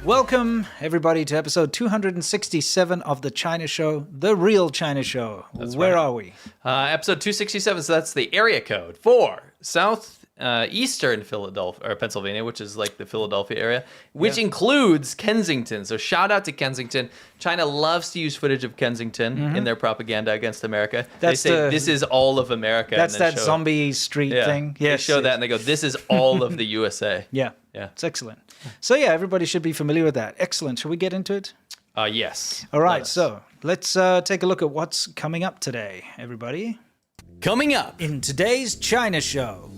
Welcome, everybody, to episode 267 of The China Show, the real China Show. Where are we? Episode 267, so that's the area code for southeastern Philadelphia, or Pennsylvania, which is like the Philadelphia area, which includes Kensington. So shout out to Kensington. China loves to use footage of Kensington in their propaganda against America. They say this is all of America. That's that zombie street thing. Yes, they show that and they go, this is all of the USA. Yeah, it's excellent. So yeah, everybody should be familiar with that. Excellent. Shall we get into it? Yes. All right, so let's take a look at what's coming up today, everybody. Coming up in today's China Show.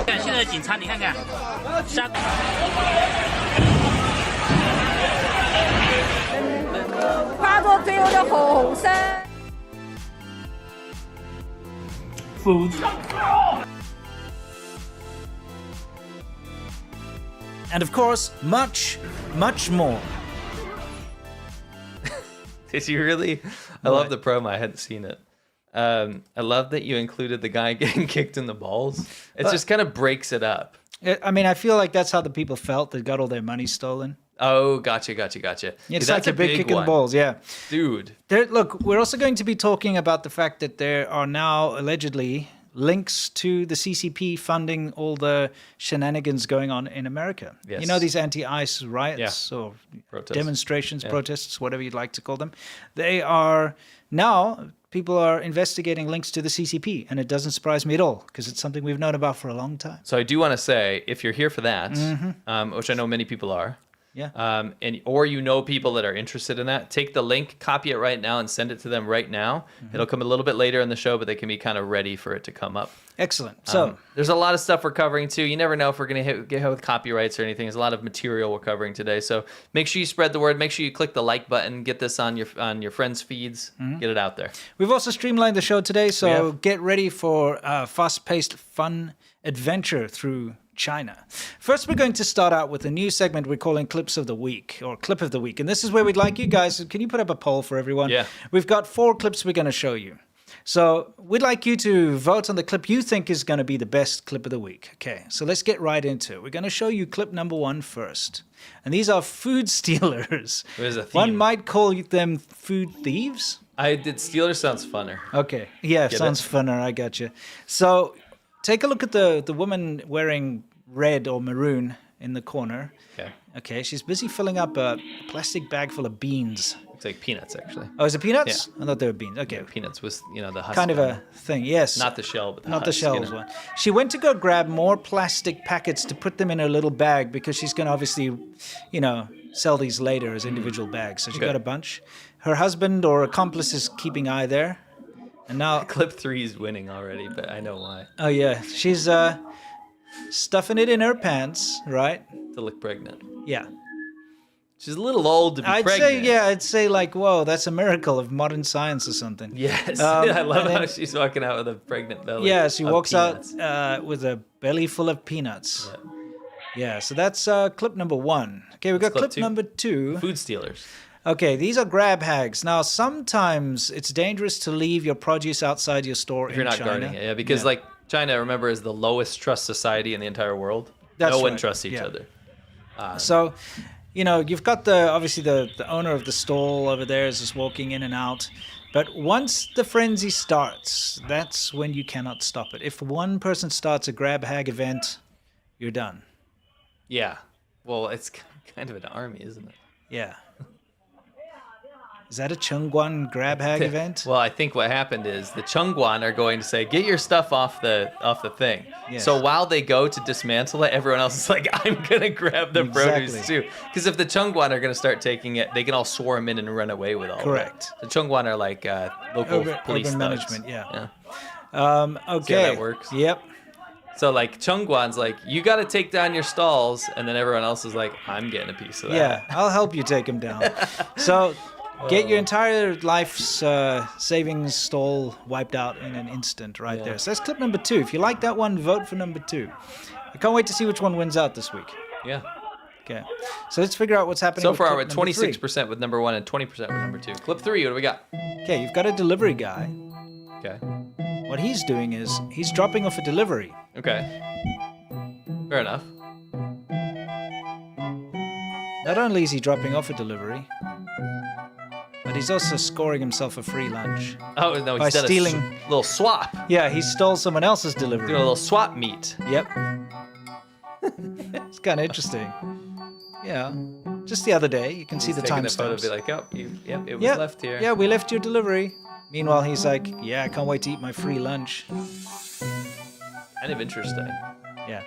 现在的警察，你看看，化作最後的紅色。 And of course, much, much more. Did you really? I love the promo. I hadn't seen it. I love that you included the guy getting kicked in the balls. It just kind of breaks it up. I mean, I feel like that's how the people felt that got all their money stolen. Oh, gotcha. Yeah, it's That's like a big kick in the one. balls, yeah. Dude. Look, we're also going to be talking about the fact that there are now allegedly links to the CCP funding all the shenanigans going on in America. Yes. You know, these anti-ICE riots or demonstrations, protests, whatever you'd like to call them. They are now, people are investigating links to the CCP, and it doesn't surprise me at all because it's something we've known about for a long time. So I do want to say, if you're here for that, which I know many people are, or you know people that are interested in that, take the link, copy it right now, and send it to them right now. It'll come a little bit later in the show, but they can be kind of ready for it to come up. Excellent. So there's a lot of stuff we're covering too. You never know if we're going to get hit with copyrights or anything. There's a lot of material we're covering today. So make sure you spread the word. Make sure you click the like button. Get this on your friends' feeds. Get it out there. We've also streamlined the show today, so get ready for a fast-paced, fun adventure through China. First, we're going to start out with a new segment we're calling Clips of the Week, or Clip of the Week. And this is where we'd like you guys, can you put up a poll for everyone? Yeah. We've got 4 clips we're going to show you. So we'd like you to vote on the clip you think is going to be the best clip of the week. Okay, so let's get right into it. We're going to show you clip number 1 first. And these are food stealers. There's a theme. One might call them food thieves. Steelers sounds funner. Okay, yeah, sounds funner, I got you. So take a look at the woman wearing red or maroon in the corner. Okay, she's busy filling up a plastic bag full of beans. It's like peanuts, actually. Oh, is it peanuts? Yeah. I thought they were beans. Okay. Peanuts was, the husk. Kind of a thing, yes. Not the shell, but the Not husk, the shell one. She went to go grab more plastic packets to put them in her little bag because she's going to obviously, sell these later as individual bags. So she got a bunch. Her husband or accomplice is keeping eye there. And now... Clip 3 is winning already, but I know why. Oh, yeah. She's stuffing it in her pants, right? To look pregnant. Yeah. She's a little old to be pregnant. I'd say like, whoa, that's a miracle of modern science or something. Yes. I love how she's walking out with a pregnant belly. Yeah, she walks out with a belly full of peanuts. Yeah, so that's clip number 1. Okay, we've got clip number 2. Food stealers. Okay, these are grab hags. Now, sometimes it's dangerous to leave your produce outside your store if you're not guarding it. Yeah, because like China, remember, is the lowest trust society in the entire world. No one trusts each other. So... you've got obviously the owner of the stall over there is just walking in and out. But once the frenzy starts, that's when you cannot stop it. If one person starts a grab hag event, you're done. Yeah. Well, it's kind of an army, isn't it? Yeah. Is that a Chengguan grab hag event? Well, I think what happened is the Chengguan are going to say, get your stuff off the thing. Yes. So while they go to dismantle it, everyone else is like, I'm going to grab the produce too. Because if the Chengguan are going to start taking it, they can all swarm in and run away with all Correct. of it. The Chengguan are like local police urban thugs. management, yeah. Okay. See how that works? Yep. So like Chengguan's like, you got to take down your stalls. And then everyone else is like, I'm getting a piece of that. Yeah, I'll help you take them down. So... get your entire life's savings stall wiped out in an instant right there. So that's clip number 2. If you like that one, vote for number 2. I can't wait to see which one wins out this week. Yeah. Okay. So let's figure out what's happening. So far, we're at 26% with number 1 and 20% with number 2. Clip 3, what do we got? Okay, you've got a delivery guy. Okay. What he's doing is he's dropping off a delivery. Okay. Fair enough. Not only is he dropping off a delivery, but he's also scoring himself a free lunch. Oh no, By he's done stealing- a little swap. Yeah, he stole someone else's delivery. Doing a little swap meet. Yep. It's kind of interesting. Yeah. Just the other day, you can see the Taking the photo, timestamps. be like, oh, it was Yeah, left here. yeah, we left your delivery. Meanwhile, he's like, yeah, I can't wait to eat my free lunch. Kind of interesting. Yeah.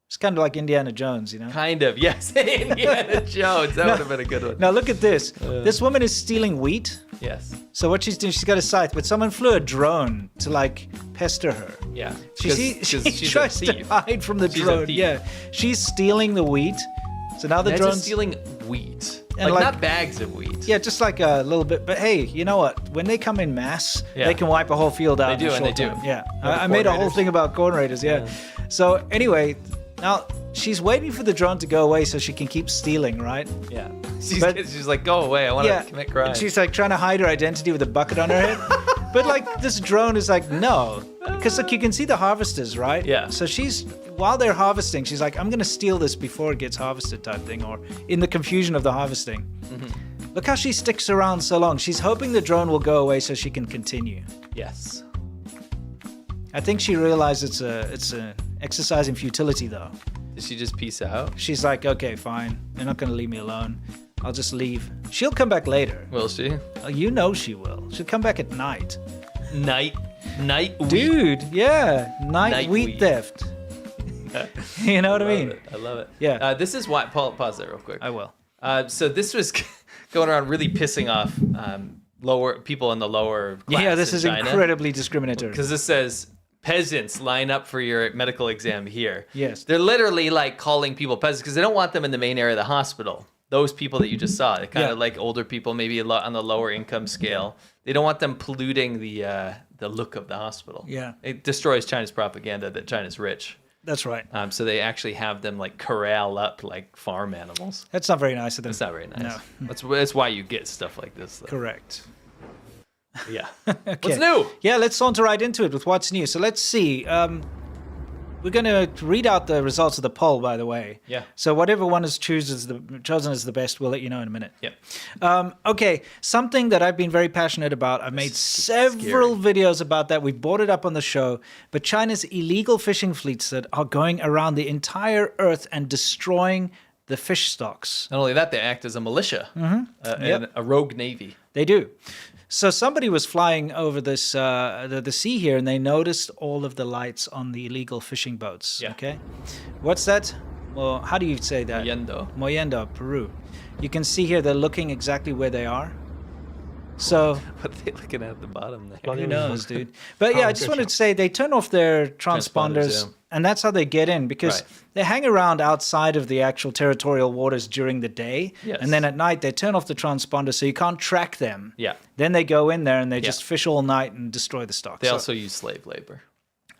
It's kind of like Indiana Jones, you know? Kind of, yes. Indiana Jones. That would have been a good one. Now look at this. This woman is stealing wheat. Yes. So what she's doing, she's got a scythe, but someone flew a drone to like pester her. Yeah. She she's tries a to thief. hide from the She's a drone. thief. Yeah, she's stealing the wheat. So now the Imagine drone's stealing wheat. And Like, like- not bags of wheat. yeah, just like a little bit. But hey, you know what? When they come in mass, Yeah. they can wipe a whole field out. They do, in a and they short do. time. Yeah, Or the I made a whole coordinators. thing about corn raiders. Yeah. So anyway, now she's waiting for the drone to go away so she can keep stealing, right? Yeah. But- She's like, go away. I want to commit crime. And she's like trying to hide her identity with a bucket on her head. But like this drone is like, no. Because like you can see the harvesters, right? Yeah. So while they're harvesting, she's like, I'm gonna steal this before it gets harvested type thing, or in the confusion of the harvesting. Mm-hmm. Look how she sticks around so long. She's hoping the drone will go away so she can continue. Yes. I think she realized it's a exercise in futility though. Did she just peace out? She's like, okay, fine. They're not gonna leave me alone. I'll just leave. She'll come back later. Will she? Oh, you know she will. She'll come back at night. Night wheat. Dude, yeah. Night wheat wheat. theft. You know what I mean? I love it. Yeah. This is why. Pause there real quick. I will. So this was going around really pissing off lower people in the lower class Yeah, this in is China. incredibly discriminatory. Because this says peasants line up for your medical exam here. Yes. They're literally like calling people peasants because they don't want them in the main area of the hospital. Those people that you just saw, they're kind of Yeah. like older people, maybe on the lower income scale. They don't want them polluting the look of the hospital. Yeah. It destroys China's propaganda that China's rich. That's right. So they actually have them like corral up like farm animals. That's not very nice of them. It's not very nice. No. That's why you get stuff like this. Though. Correct. Yeah. Okay. What's new? Yeah, let's saunter right into it with what's new. So let's see. We're going to read out the results of the poll, by the way. Yeah. So whatever one is chosen as the best, we'll let you know in a minute. Yeah. Okay, something that I've been very passionate about. I've made several videos about that. We've brought it up on the show. But China's illegal fishing fleets that are going around the entire Earth and destroying the fish stocks. Not only that, they act as a militia, and a rogue navy. They do. So somebody was flying over this the sea here, and they noticed all of the lights on the illegal fishing boats. Yeah. Okay, what's that? Well, how do you say that? Yendo. Mollendo, Peru. You can see here they're looking exactly where they are. So What are they looking at the bottom there? who knows, dude? But yeah, I just wanted to say they turn off their transponders, yeah. and that's how they get in because Right. they hang around outside of the actual territorial waters during the day, Yes. and then at night they turn off the transponder so you can't track them. Yeah. Then they go in there and they Yeah. just fish all night and destroy the stock. They So- also use slave labor.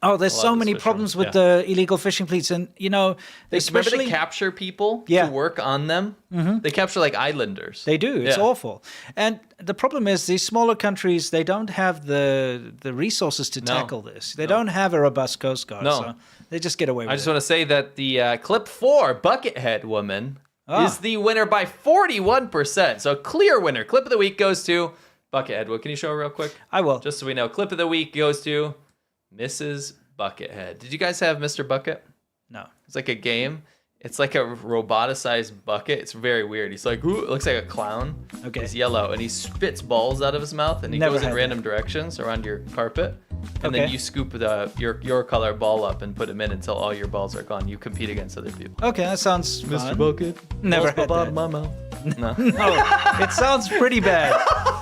oh, there's a lot so of many this problems with fishermen, the illegal fishing fleets, and Remember especially they capture people Yeah. to work on them? Mm-hmm. They capture like islanders. they do. It's Yeah. awful. And the problem is these smaller countries they don't have the resources to tackle this. They don't have a robust coast guard, No. so they just get away with I just it. want to say that the clip 4, Buckethead Woman, Ah. is the winner by 41%. So clear winner. Clip of the week goes to Buckethead. Can you show her real quick? I will. Just so we know. Clip of the week goes to Mrs. Buckethead. Did you guys have Mr. Bucket? No. It's like a game. It's like a roboticized bucket. It's very weird. He's like, ooh, it looks like a clown. Okay. He's yellow, and he spits balls out of his mouth, and he Never goes in had random directions around your carpet. And Okay. then you scoop your color ball up and put them in until all your balls are gone. You compete against other people. Okay, that sounds fun. Bucket. Never balls had pop out that. of my mouth. No. Oh, it sounds pretty bad.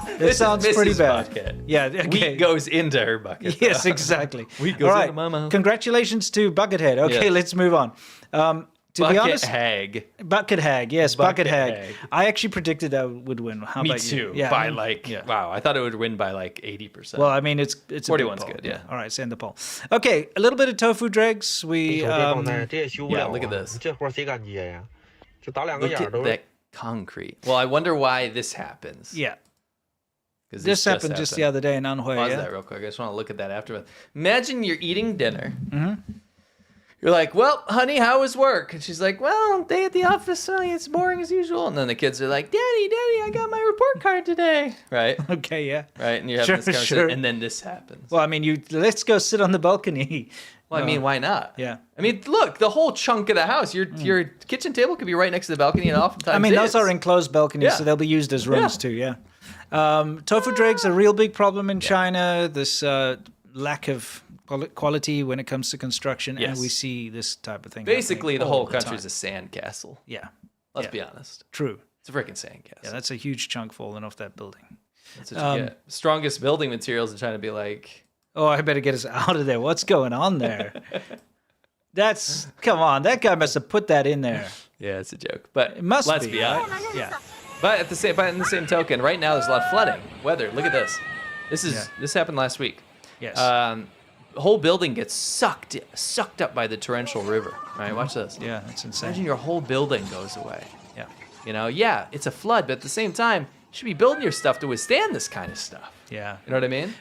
It This is sounds pretty Mrs. bad. Bucket. Yeah, okay. Wheat goes into her bucket. Yes, exactly. Wheat goes All right. into my mouth. Congratulations to Buckethead. Okay, Yeah. let's move on. To be Bucket honest, hag. Bucket Hag. Yes, Bucket, Bucket Hag. Hag. I actually predicted that would win. How Me about you? too. Yeah, by I mean, like, yeah. wow, I thought it would win by like 80%. Well, I mean, it's a big 41's poll. good, yeah. All right, send the poll. Okay, a little bit of tofu dregs. We 手电放那，这也修不 yeah, 了、啊。 look at this. 这活儿谁敢接呀？就打两个 look 眼儿 at 都 that concrete. Well, I wonder why this happens. yeah. 'Cause This happened just the other day in Anhui. Pause Yeah? that real quick. I just want to look at that afterwards. Imagine you're eating dinner. Mm-hmm. You're like, well, honey, how was work? And she's like, well, day at the office, it's boring as usual. And then the kids are like, Daddy, I got my report card today. Right? Okay, yeah. Right? And you have Sure, this conversation, sure. and then this happens. Well, I mean, let's go sit on the balcony. Well, I mean, why not? Yeah. I mean, look, the whole chunk of the house, your kitchen table could be right next to the balcony, and oftentimes I mean, those is. are enclosed balconies, Yeah. so they'll be used as rooms too, yeah. Tofu dregs are a real big problem in China. This lack of quality when it comes to construction, Yes. and we see this type of thing. Basically, the happening whole all country's time. a sandcastle. Yeah. Let's Yeah. be honest. True. It's a freaking sandcastle. Yeah, that's a huge chunk falling off that building. That's what you get. Strongest building materials and trying to be like, Oh, I better get us out of there. What's going on there? Come on, that guy must have put that in there. yeah, it's a joke. But It must let's be, be right? honest. Yeah. But in the same token, right now there's a lot of flooding. Weather. Look at this. This happened last week. Yes. The whole building gets sucked up by the torrential river. Right? Watch this. Yeah, that's insane. Imagine your whole building goes away. Yeah. You know, yeah, it's a flood, but at the same time, you should be building your stuff to withstand this kind of stuff. Yeah. You know what I mean?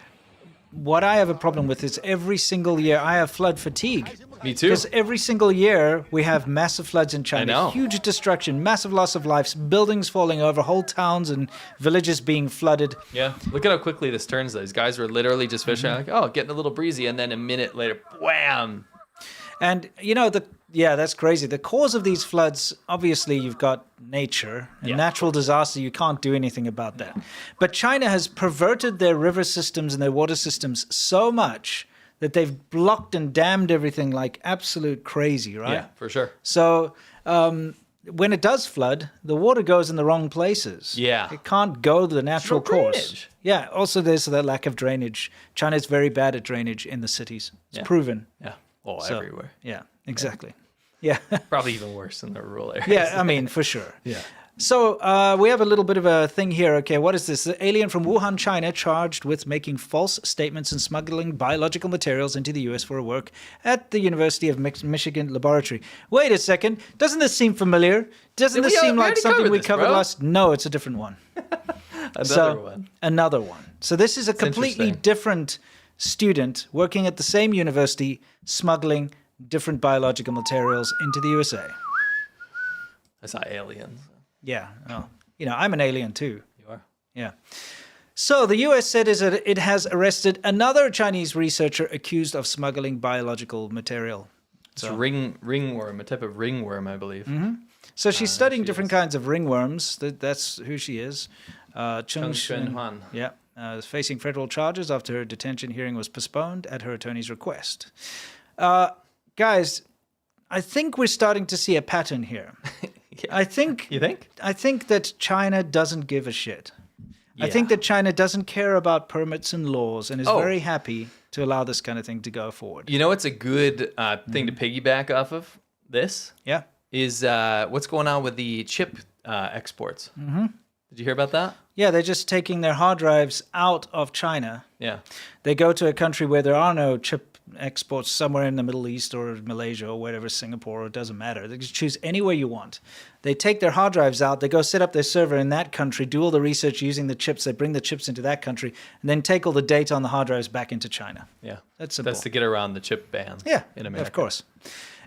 What I have a problem with is every single year I have flood fatigue. Me too. Because every single year we have massive floods in China. I know. Huge destruction, massive loss of lives, buildings falling over, whole towns and villages being flooded. Yeah. Look at how quickly this turns. These guys were literally just fishing, like, oh, getting a little breezy, and then a minute later, wham! And that's crazy. The cause of these floods, obviously, you've got nature and natural disaster. You can't do anything about that. But China has perverted their river systems and their water systems so much that they've blocked and dammed everything like absolute crazy, right? Yeah, for sure. So when it does flood, the water goes in the wrong places. Yeah. It can't go the natural no course. drainage. Yeah. Also, there's the lack of drainage. China's very bad at drainage in the cities. It's Yeah. proven. Yeah. Well, So, everywhere. Yeah, exactly. Yeah. Probably even worse in the rural areas. Yeah, I mean, for sure. Yeah. So we have a little bit of a thing here. Okay, what is this? The alien from Wuhan, China, charged with making false statements and smuggling biological materials into the U.S. for work at the University of Michigan laboratory. Wait a second. Doesn't this seem familiar? Doesn't Did this we seem like already something cover we this, covered bro? last? No, it's a different one. Another one. So this is a completely interesting. different student working at the same university, smuggling different biological materials into the USA. I saw aliens. Yeah. Oh, I'm an alien too. You are. Yeah. So the U.S. said that it has arrested another Chinese researcher accused of smuggling biological material. It's a ringworm, a type of ringworm, I believe. So she's studying different kinds of ringworms. That's who she is. Chung Shen Huan. Yeah. Is facing federal charges after her detention hearing was postponed at her attorney's request. Guys, I think we're starting to see a pattern here. I think You think? I think that China doesn't give a shit. I think Yeah. that China doesn't care about permits and laws and is Oh. very happy to allow this kind of thing to go forward. You know what's a good thing to piggyback off of this? Yeah. Is what's going on with the chip exports. Mm-hmm. Did you hear about that? Yeah, they're just taking their hard drives out of China. Yeah. They go to a country where there are no chip exports, somewhere in the Middle East or Malaysia or whatever, Singapore, it doesn't matter. They just choose anywhere you want. They take their hard drives out, they go set up their server in that country, do all the research using the chips, they bring the chips into that country, and then take all the data on the hard drives back into China. Yeah. That's simple. That's to get around the chip ban. Yeah, In America. of course.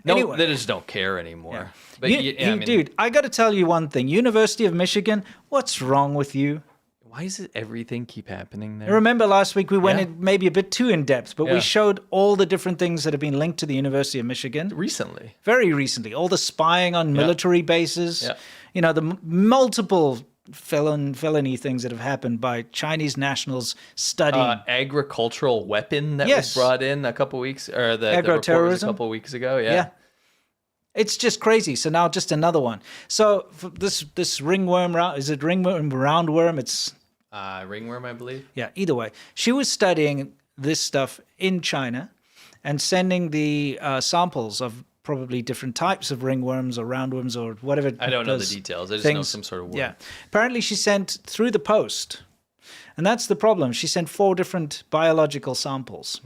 No, Anyway. they just don't care anymore. Yeah. But Dude, I got to tell you one thing. University of Michigan, what's wrong with you? why does everything keep happening there? Remember last week we went Yeah. in maybe a bit too in depth, but Yeah. we showed all the different things that have been linked to the University of Michigan Recently. very recently. All the spying on military bases, Yeah. you know, the multiple felony things that have happened by Chinese nationals studying. Agricultural weapon that Yes. was brought in a couple weeks, or the report was Agro-terrorism? a couple weeks ago. Yeah. Yeah. It's just crazy. So now just another one. So for this ringworm, is it ringworm, roundworm? It's Ringworm, I believe. yeah, either way. She was studying this stuff in China and sending the samples of probably different types of ringworms or roundworms or whatever. I don't know the those details. I just know things. some sort of worm. Yeah. Apparently she sent through the post. And that's the problem. She sent 4 different biological samples.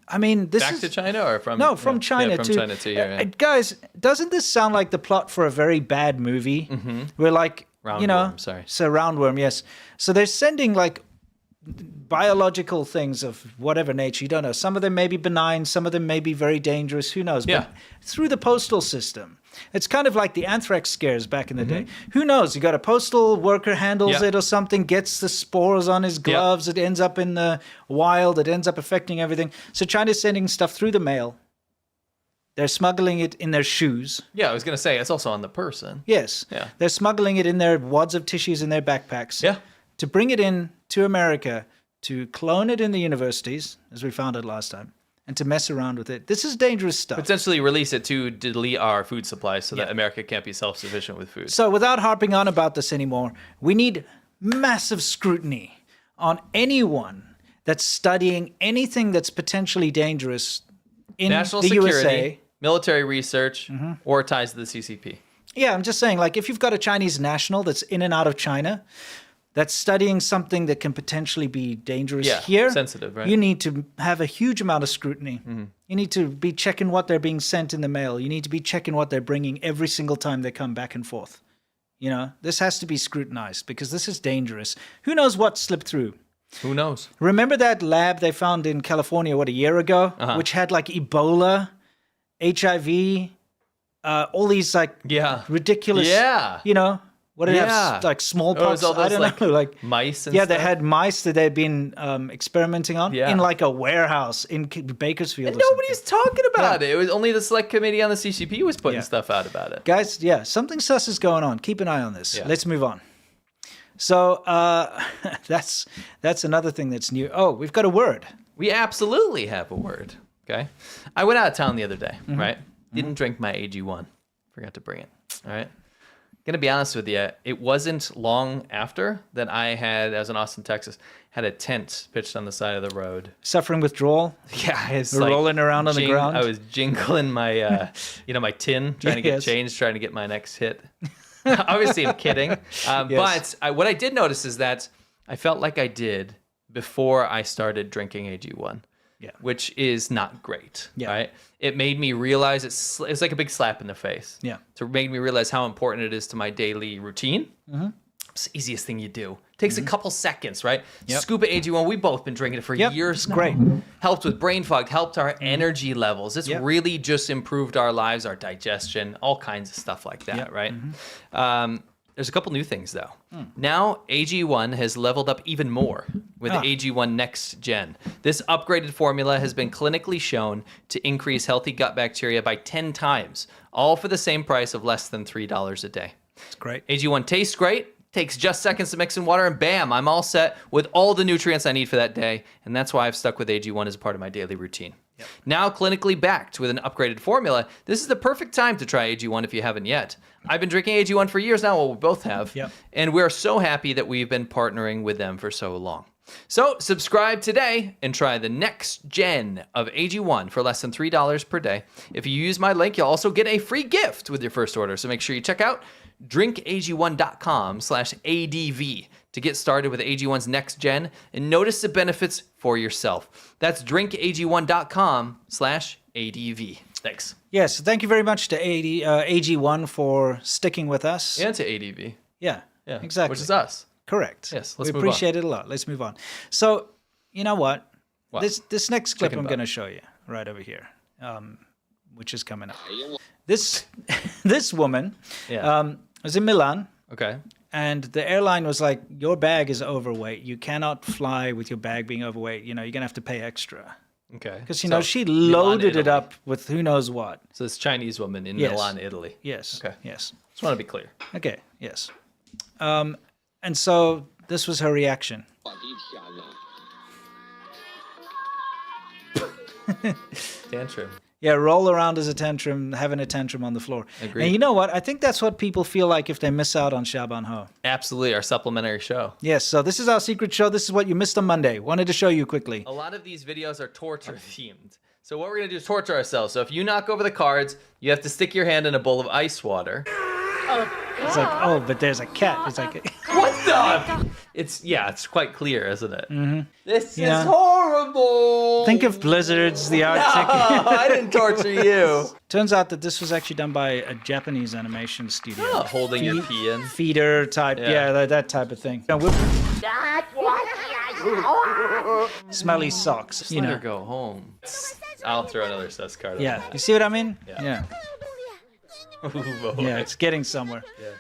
I mean, this Back is to China or from? no, from yeah, China yeah, from to China to here. Yeah. guys, doesn't this sound like the plot for a very bad movie? We're like, you know, Roundworm, sorry. So roundworm, yes. So they're sending like biological things of whatever nature. You don't know. Some of them may be benign. Some of them may be very dangerous. Who knows? Yeah. But through the postal system, it's kind of like the anthrax scares back in the day. Who knows? You got a postal worker handles Yeah. it or something, gets the spores on his gloves. It ends up in the wild. It ends up affecting everything. So China's sending stuff through the mail. They're smuggling it in their shoes. Yeah, I was gonna say it's also on the person. Yes. Yeah. They're smuggling it in their wads of tissues in their backpacks. Yeah. To bring it in to America, to clone it in the universities, as we found it last time, and to mess around with it. This is dangerous stuff. Potentially release it to delete our food supply so that America can't be self-sufficient with food. So without harping on about this anymore, we need massive scrutiny on anyone that's studying anything that's potentially dangerous in National the security, USA. military research, or ties to the CCP. Yeah, I'm just saying, like, if you've got a Chinese national that's in and out of China, that's studying something that can potentially be dangerous here, sensitive, right? you need to have a huge amount of scrutiny. You need to be checking what they're being sent in the mail. You need to be checking what they're bringing every single time they come back and forth. You know, this has to be scrutinized because this is dangerous. Who knows what slipped through? Who knows? Remember that lab they found in California, a year ago, which had like Ebola, HIV, all these like ridiculous, you know, what did it have? Like smallpox? all those, I don't know, like mice and yeah, stuff? they had mice that they'd been experimenting on in like a warehouse in Bakersfield. And or nobody's talking about it. It was only the select committee on the CCP was putting stuff out about it. Guys, something sus is going on. Keep an eye on this. Let's move on. So that's another thing that's new. Oh, we've got a word. We absolutely have a word. Okay. I went out of town the other day, right? Didn't drink my AG1. Forgot to bring it. All right. Gonna be honest with you, it wasn't long after that I was in Austin, Texas, had a tent pitched on the side of the road. Suffering withdrawal. Yeah, it's We're rolling around on the ground. I was jingling my, my tin, trying to get changed, trying to get my next hit. Obviously, I'm kidding. But what I did notice is that I felt like I did before I started drinking AG1. Which is not great, right? It made me realize it's like a big slap in the face. Yeah. So it made me realize how important it is to my daily routine. It's the easiest thing you do. Takes a couple seconds, right? Scuba AG1, we've both been drinking it for years now. Great. Helped with brain fog, helped our energy levels. It's really just improved our lives, our digestion, all kinds of stuff like that, right? There's a couple new things, though. Now, AG1 has leveled up even more with AG1 Next Gen. This upgraded formula has been clinically shown to increase healthy gut bacteria by 10 times, all for the same price of less than $3 a day. That's great. AG1 tastes great, takes just seconds to mix in water, and bam, I'm all set with all the nutrients I need for that day. And that's why I've stuck with AG1 as a part of my daily routine. Now clinically backed with an upgraded formula, this is the perfect time to try AG1 if you haven't yet. I've been drinking AG1 for years now, well, we both have, and we're so happy that we've been partnering with them for so long. So subscribe today and try the Next Gen of AG1 for less than $3 per day. If you use my link, you'll also get a free gift with your first order, so make sure you check out drinkag1.com/ADV to get started with AG1's Next Gen and notice the benefits for yourself. That's drinkag1.com/ADV. Thanks. Yes, thank you very much to AG1 for sticking with us. And to ADV. Yeah, exactly. Which is us. Correct. Yes, we appreciate it a lot. Let's move on. So, you know what? This next clip I'm going to show you right over here, which is coming up. This woman was in Milan. Okay. And the airline was like, your bag is overweight. You cannot fly with your bag being overweight. You know, you're going to have to pay extra. Okay. Because, she loaded it up with who knows what. So this Chinese woman in Milan, Italy. Yes. Okay. Yes. Just want to be clear. Okay. Yes. And so this was her reaction. Tantrum. Yeah, roll around as a tantrum, having a tantrum on the floor. Agreed. And you know what? I think that's what people feel like if they miss out on Shaban Ho. Absolutely, our supplementary show. Yes, so this is our secret show. This is what you missed on Monday. Wanted to show you quickly. A lot of these videos are torture themed. So what we're going to do is torture ourselves. So if you knock over the cards, you have to stick your hand in a bowl of ice water. It's like, oh, but there's a cat. It's like, what the? It's quite clear, isn't it? Mm-hmm. This is horrible. Think of Blizzards, the Arctic. No, I didn't torture you. Turns out that this was actually done by a Japanese animation studio. Oh, holding your pee in. Feeder type, that type of thing. smelly socks. Let her go home. I'll throw another sus card. Yeah. You see what I mean? Yeah. Yeah, it's getting somewhere. Yes.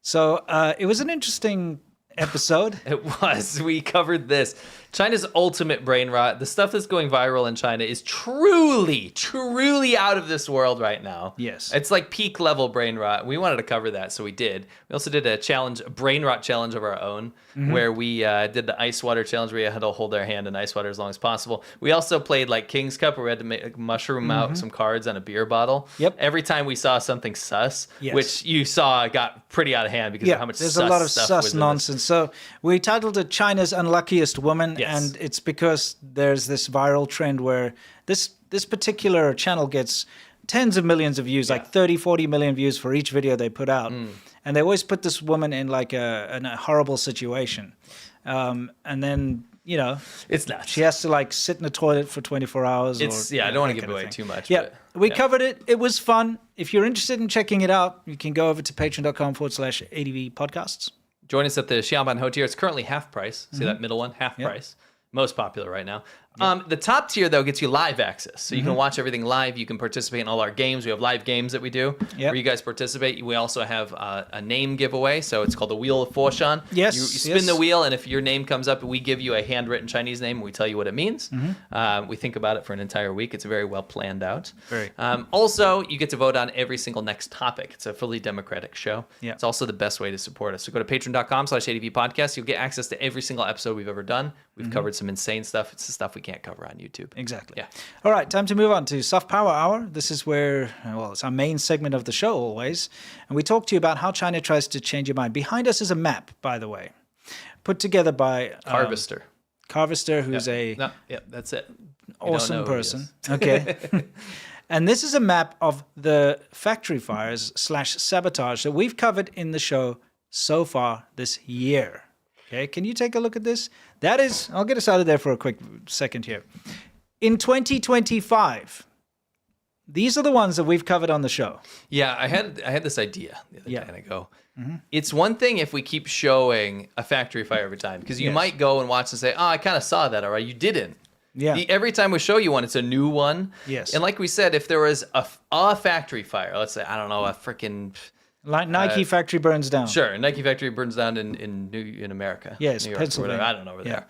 So it was an interesting episode. It was. We covered this. China's ultimate brain rot. The stuff that's going viral in China is truly, truly out of this world right now. Yes. It's like peak level brain rot. We wanted to cover that, so we did. We also did a challenge, a brain rot challenge of our own, where we did the ice water challenge where you had to hold our hand in ice water as long as possible. We also played like King's Cup where we had to make, mushroom out some cards on a beer bottle. Yep. Every time we saw something sus, Yes. which you saw got pretty out of hand because of how much there's sus a lot of stuff sus was in this. nonsense. So we titled it China's Unluckiest Woman, Yes. and it's because there's this viral trend where this particular channel gets tens of millions of views, like 30, 40 million views for each video they put out. And they always put this woman in like in a horrible situation. And then, you know, It's nuts. she has to like sit in the toilet for 24 hours. It's or, I don't want to that give kind of away thing. too much. Yeah, but, we covered it. It was fun. If you're interested in checking it out, you can go over to patreon.com/ADV podcasts. Join us at the Xiaoban Ho tier. It's currently half price. See that middle one? Half price. Most popular right now. The top tier, though, gets you live access. So you can watch everything live. You can participate in all our games. We have live games that we do where you guys participate. We also have a name giveaway. So it's called the Wheel of Foshan. Yes, You spin the wheel, and if your name comes up, we give you a handwritten Chinese name, and we tell you what it means. We think about it for an entire week. It's very well planned out. Very. Also, you get to vote on every single next topic. It's a fully democratic show. Yeah. It's also the best way to support us. So go to patreon.com/ADV podcast. You'll get access to every single episode we've ever done. We've covered some insane stuff. It's the stuff we can't cover on YouTube. Exactly. Yeah. All right, time to move on to Soft Power Hour. This is where, well, it's our main segment of the show always. And we talk to you about how China tries to change your mind. Behind us is a map, by the way, put together by Harvester. Carvester, who's a No, yeah, that's it. We don't know awesome who he person. is. Okay. And this is a map of the factory fires / sabotage that we've covered in the show so far this year. Okay, can you take a look at this? That is, I'll get us out of there for a quick second here. In 2025, these are the ones that we've covered on the show. Yeah, I had this idea the other Yeah. day, and I go, it's one thing if we keep showing a factory fire every time, because you Yes. might go and watch and say, oh, I kind of saw that, all right, you didn't. Yeah. Every time we show you one, it's a new one. Yes. And like we said, if there was a factory fire, let's say, I don't know, a freaking... Like Nike factory burns down. Sure, Nike factory burns down in America. Yes, New York, or Pennsylvania. whatever. I don't know over Yeah. there.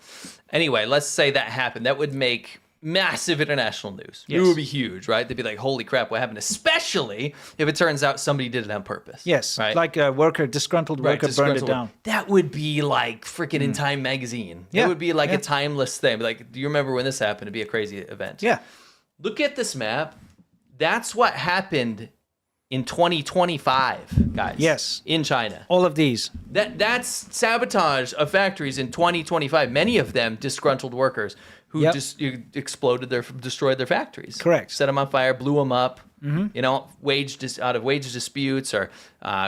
Anyway, let's say that happened. That would make massive international news. It Yes. would be huge, right? They'd be like, holy crap, what happened? Especially if it turns out somebody did it on purpose. Yes, Right? like a disgruntled Right, worker burned it disgruntled down. worker. That would be like freaking in Time magazine. Yeah, It would be like yeah. a timeless thing. Be like, do you remember when this happened? It'd be a crazy event. Yeah. Look at this map. That's what happened in 2025, guys. Yes. In China. All of these. That's sabotage of factories in 2025. Many of them disgruntled workers who Yep. just destroyed their factories. Correct. Set them on fire, blew them up. You know, out of wage disputes or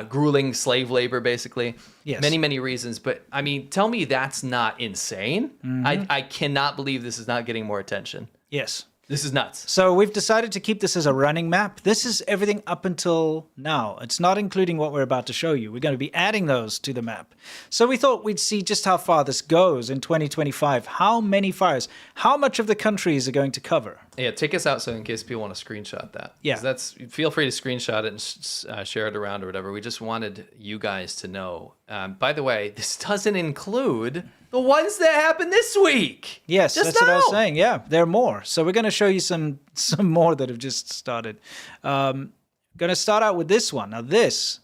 grueling slave labor, basically. Yes. Many reasons. But I mean, tell me that's not insane. I cannot believe this is not getting more attention. Yes. This is nuts. So we've decided to keep this as a running map. This is everything up until now. It's not including what we're about to show you. We're going to be adding those to the map. So we thought we'd see just how far this goes in 2025. How many fires? How much of the country is it going to cover? Yeah, take us out so in case people want to screenshot that. Yeah. 'Cause feel free to screenshot it and share it around or whatever. We just wanted you guys to know. By the way, this doesn't include the ones that happened this week. Yes, Just that's what I was now. saying. Yeah, there are more. So we're going to show you some more that have just started. Going to start out with this one. Now, this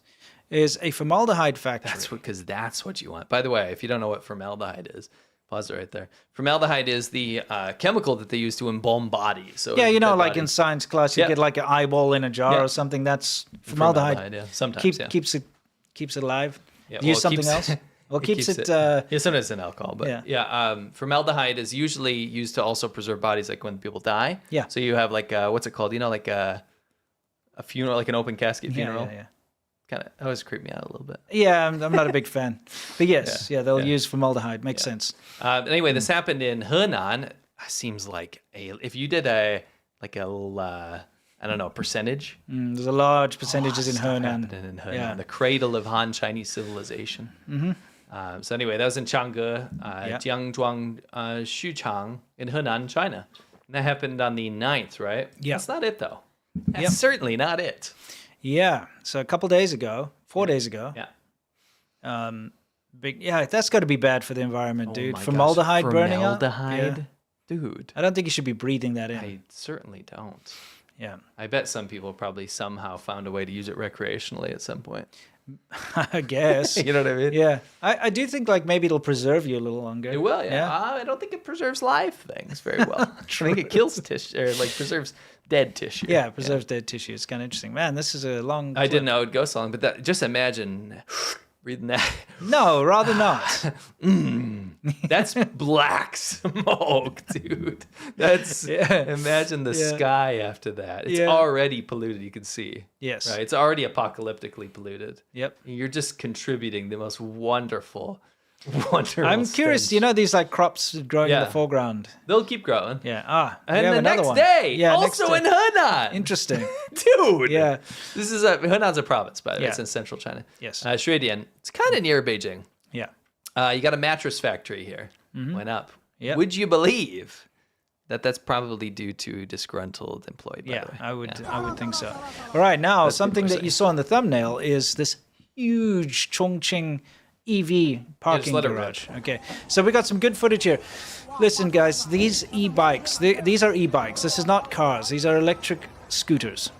is a formaldehyde factory. Because that's what you want. By the way, if you don't know what formaldehyde is, pause it right there. Formaldehyde is the chemical that they use to embalm bodies. So Yeah, you know, dead like in bodies. science class, you Yeah. get like an eyeball in a jar Yeah. or something. That's formaldehyde. Yeah, sometimes. Yeah. Keeps it alive. Yeah, Use well, it something keeps- else. Well, It keeps it. yeah, sometimes it's an alcohol, but yeah. yeah. Formaldehyde is usually used to also preserve bodies, like when people die. Yeah. So you have like what's it called? You know, like a funeral, like an open casket funeral. Yeah. Kind of always creep me out a little bit. Yeah, I'm not a big fan, but yes, they'll yeah. use formaldehyde. Makes sense. Anyway, this happened in Henan. Seems like if you did I don't know, percentage. There's a large percentages in Stuff Henan. happening in Henan, Yeah. the cradle of Han Chinese civilization. So anyway, that was in Changge, Yeah. Jiangzhuang, Xuchang in Henan, China. And that happened on the 9th, right? Yeah. That's not it, though. That's Yep. certainly not it. Yeah. So a couple days ago, 4 days ago. Yeah. That's got to be bad for the environment, dude. my Formaldehyde gosh, burning up. formaldehyde? Yeah. Dude, I don't think you should be breathing that in. I certainly don't. Yeah. I bet some people probably somehow found a way to use it recreationally at some point. I guess. You know what I mean? Yeah. I do think like maybe it'll preserve you a little longer. It will, yeah. I don't think it preserves live things very well. I think it kills tissue, or like preserves dead tissue. Yeah, it preserves dead tissue. It's kind of interesting. Man, this is a long I clip. didn't know it would go so long, but just imagine reading that. No, rather not. That's black smoke, dude. That's imagine the sky after that. It's already polluted, you can see. Yes. Right? It's already apocalyptically polluted. Yep. You're just contributing the most wonderful I'm curious, stench. you know these like crops growing in Yeah. the foreground? They'll keep growing. Yeah. We And have the another next one. day, Yeah, next also day. in Henan. Interesting. Dude. Yeah. This is Henan's a province, by the way. Yeah. It's in central China. Yes. Shuidian. It's kind of near Beijing. Yeah. You got a mattress factory here. Went up. Yep. Would you believe that that's probably due to disgruntled employee? By Yeah, the way? I would think so. All right, now something people are that you saw in the thumbnail is this huge Chongqing EV parking let it garage. Okay, so we got some good footage here. Listen, guys, these e-bikes, these are e-bikes. This is not cars. These are electric scooters.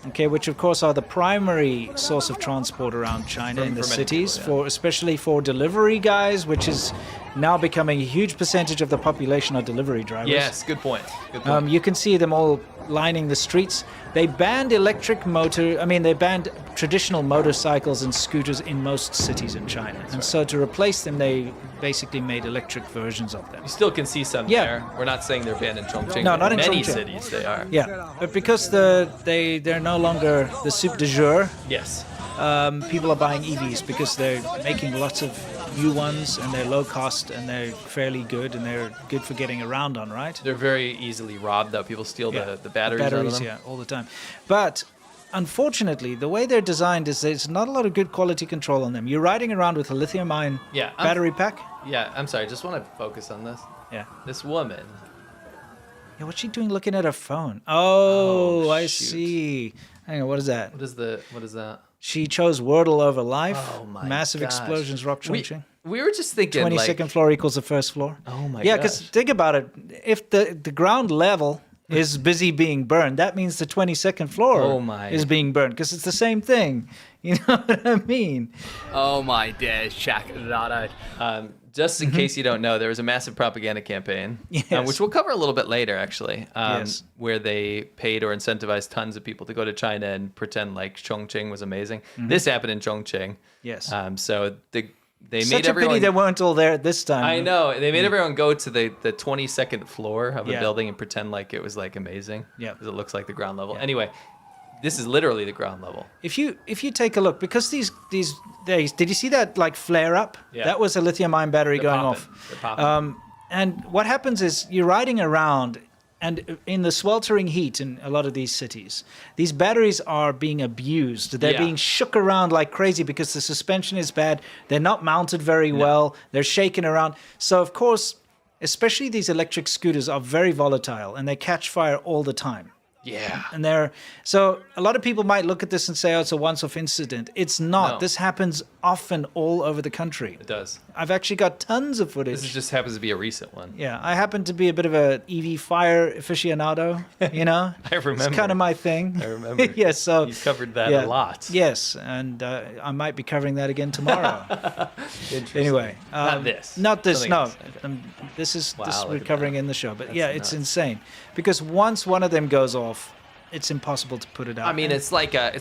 Okay, which of course are the primary source of transport around China in the for many cities, people, especially for delivery guys, which is now becoming a huge percentage of the population are delivery drivers. Yes, good point. Good point. You can see them all lining the streets. They banned they banned traditional motorcycles and scooters in most cities in China. And so to replace them, they basically made electric versions of them. You still can see some Yeah. there. We're not saying they're banned in Chongqing. No, but not in many Chongqing. cities they are. Yeah, but because they're no longer the soup du jour, Yes. people are buying EVs because they're making lots of new ones and they're low cost and they're fairly good and they're good for getting around on, right? They're very easily robbed, though. People steal the batteries, out of them. Yeah, all the time. But unfortunately, the way they're designed is there's not a lot of good quality control on them. You're riding around with a lithium-ion Yeah, battery pack. Yeah, I'm sorry. I just want to focus on this. Yeah. This woman. Yeah, what's she doing looking at her phone? Oh, I shoot. see. Hang on, what is that? What is that? She chose Wordle over life. Oh my Massive gosh. explosions, rock chongqing. We were just thinking, 22nd floor equals the first floor. Oh my Yeah, because gosh. think about it. If the ground level is busy being burned, that means the 22nd floor Oh my. is being burned because it's the same thing. You know what I mean? Oh my days, check that out. Just in case you don't know, there was a massive propaganda campaign, Yes. which we'll cover a little bit later, actually, Yes. where they paid or incentivized tons of people to go to China and pretend like Chongqing was amazing. This happened in Chongqing. Yes. So they made Such a everyone. pity they weren't all there at this time. I know. They made everyone go to the 22nd floor of a Yeah. building and pretend like it was like amazing. Yeah. Because it looks like the ground level. Anyway, this is literally the ground level. If you take a look, because these days, did you see that like flare up? Yeah. That was a lithium-ion battery They're going popping. off. They're popping. And what happens is you're riding around, and in the sweltering heat in a lot of these cities, these batteries are being abused. They're Yeah. being shook around like crazy because the suspension is bad. They're not mounted very well. They're shaking around. So of course, especially these electric scooters are very volatile and they catch fire all the time. Yeah. And so a lot of people might look at this and say, oh, it's a once-off incident. It's not. No. This happens often all over the country. It does. I've actually got tons of footage. This just happens to be a recent one. Yeah, I happen to be a bit of a EV fire aficionado, you know? I remember. It's kind of my thing. I remember. Yes, so... You've covered that yeah, a lot. Yes, and I might be covering that again tomorrow. Interesting. Anyway. Not this. Not this, Something no. else. Okay. This is Wow, this look we're at covering that. in the show. But That's yeah, it's nuts. insane. Because once one of them goes off, it's impossible to put it out. I mean, it's like a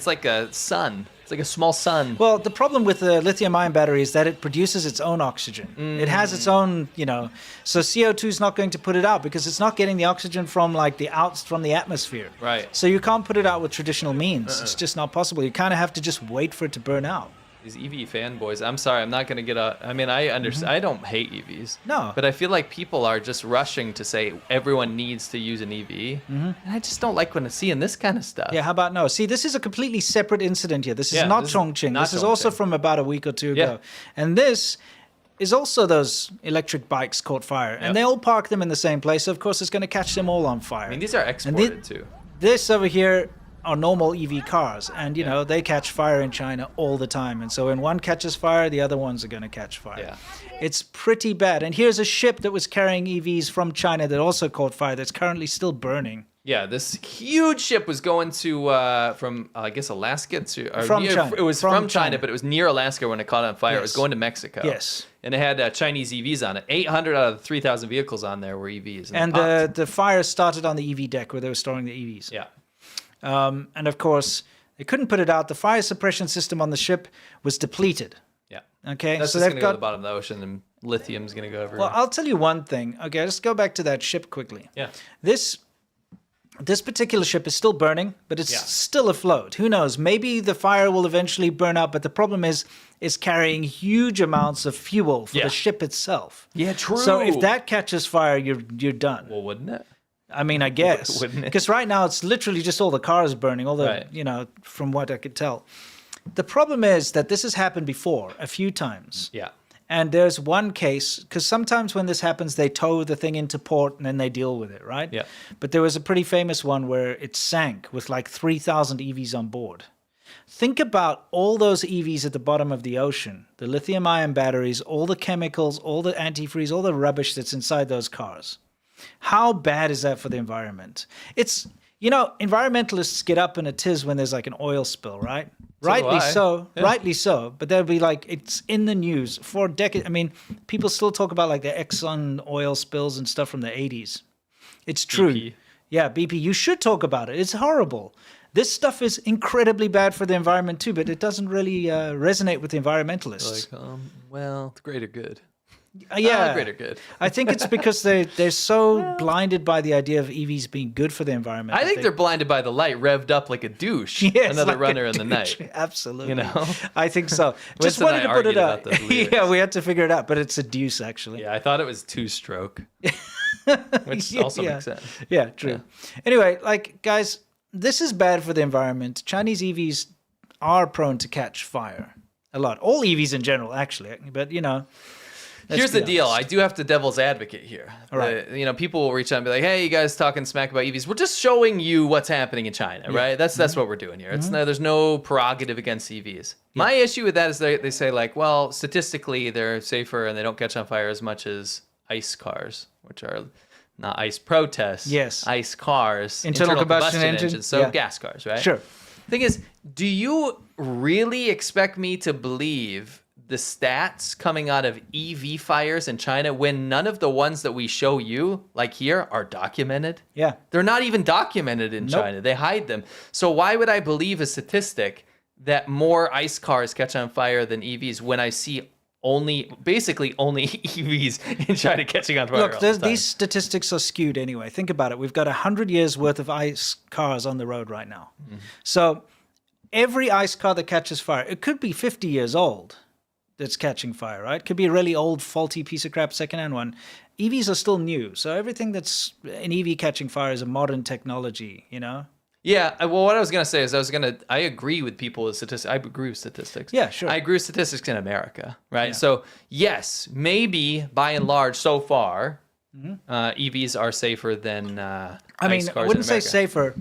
sun. It's like a small sun. Well, the problem with the lithium-ion battery is that it produces its own oxygen. It has its own, so CO2 is not going to put it out because it's not getting the oxygen from from the atmosphere. Right. So you can't put it out with traditional means. It's just not possible. You kind of have to just wait for it to burn out. These EV fanboys. I'm sorry, I'm not going to get I mean, I understand. I don't hate EVs. No. But I feel like people are just rushing to say everyone needs to use an EV. And I just don't like when I'm seeing this kind of stuff. Yeah, how about no? See, this is a completely separate incident here. This is Yeah, not this is Chongqing. not This is also Chongqing. from about a week or two Yeah. ago. And this is also those electric bikes caught fire, and they all park them in the same place. So of course, it's going to catch them all on fire. I mean, these are exported too. This over here are normal EV cars, and you know they catch fire in China all the time. And so when one catches fire, the other ones are going to catch fire. Yeah. It's pretty bad. And here's a ship that was carrying EVs from China that also caught fire. That's currently still burning. Yeah, this huge ship was going to from I guess Alaska to China. It was from China, but it was near Alaska when it caught on fire. Yes. It was going to Mexico. Yes. And it had Chinese EVs on it. 800 out of the 3,000 vehicles on there were EVs. And the fire started on the EV deck where they were storing the EVs. Yeah. And of course, they couldn't put it out. The fire suppression system on the ship was depleted. Yeah. Okay, That's so just they've going to go to got. the bottom of the ocean, and lithium's going to go everywhere. Well, I'll tell you one thing. Okay, let's go back to that ship quickly. Yeah. This particular ship is still burning, but it's still afloat. Who knows? Maybe the fire will eventually burn out, but the problem is it's carrying huge amounts of fuel for the ship itself. Yeah, true. So if that catches fire, you're done. Well, wouldn't it? I mean, I guess. Wouldn't it? Because right now it's literally just all the cars burning, all the, Right. you know, from what I could tell. The problem is that this has happened before a few times. Yeah. And there's one case, because sometimes when this happens, they tow the thing into port and then they deal with it, right? Yeah. But there was a pretty famous one where it sank with like 3,000 EVs on board. Think about all those EVs at the bottom of the ocean, the lithium-ion batteries, all the chemicals, all the antifreeze, all the rubbish that's inside those cars. How bad is that for the environment? It's, you know, environmentalists get up in a tiz when there's like an oil spill, right? Rightly so. But they'll be like, it's in the news for decades. I mean, people still talk about like the Exxon oil spills and stuff from the 80s. It's true. BP. Yeah, BP. You should talk about it. It's horrible. This stuff is incredibly bad for the environment too, but it doesn't really resonate with the environmentalists. Like, well, the greater good. Yeah, Greater good. I think it's because they're so blinded by the idea of EVs being good for the environment. I think they're blinded by the light, revved up like a douche. Yes, Another like runner a in the douche. night. Absolutely. You know? I think so. Just Winston and wanted to I put it argued out. about those lyrics. Yeah, we had to figure it out, but it's a deuce actually. Yeah, I thought it was two-stroke, which also makes sense. Yeah, true. Anyway, like guys, this is bad for the environment. Chinese EVs are prone to catch fire a lot. All EVs in general, actually, but you know. Here's the deal. I do have to devil's advocate here. All right. You know, people will reach out and be like, "Hey, you guys talking smack about EVs? We're just showing you what's happening in China, right? That's what we're doing here. It's there's no prerogative against EVs. My issue with that is they say like, well, statistically they're safer and they don't catch on fire as much as ICE cars, which are not ICE protests. Yes. ICE cars, Internal combustion engine. so Yeah. gas cars, right? Sure. Thing is, do you really expect me to believe the stats coming out of EV fires in China when none of the ones that we show you, like here, are documented? Yeah. They're not even documented in China. They hide them. So why would I believe a statistic that more ICE cars catch on fire than EVs when I see basically only EVs in China catching on fire? Look, all the time? these statistics are skewed anyway. Think about it. We've got 100 years worth of ICE cars on the road right now. So every ICE car that catches fire, it could be 50 years old that's catching fire, right? Could be a really old, faulty piece of crap secondhand one. EVs are still new. So everything that's an EV catching fire is a modern technology, you know? Yeah, well, what I was going to say is I agree with people with statistics. I agree with statistics. Yeah, sure. I agree with statistics in America, right? So, yes, maybe by and large so far, EVs are safer than I ICE mean, cars I in wouldn't say America. safer.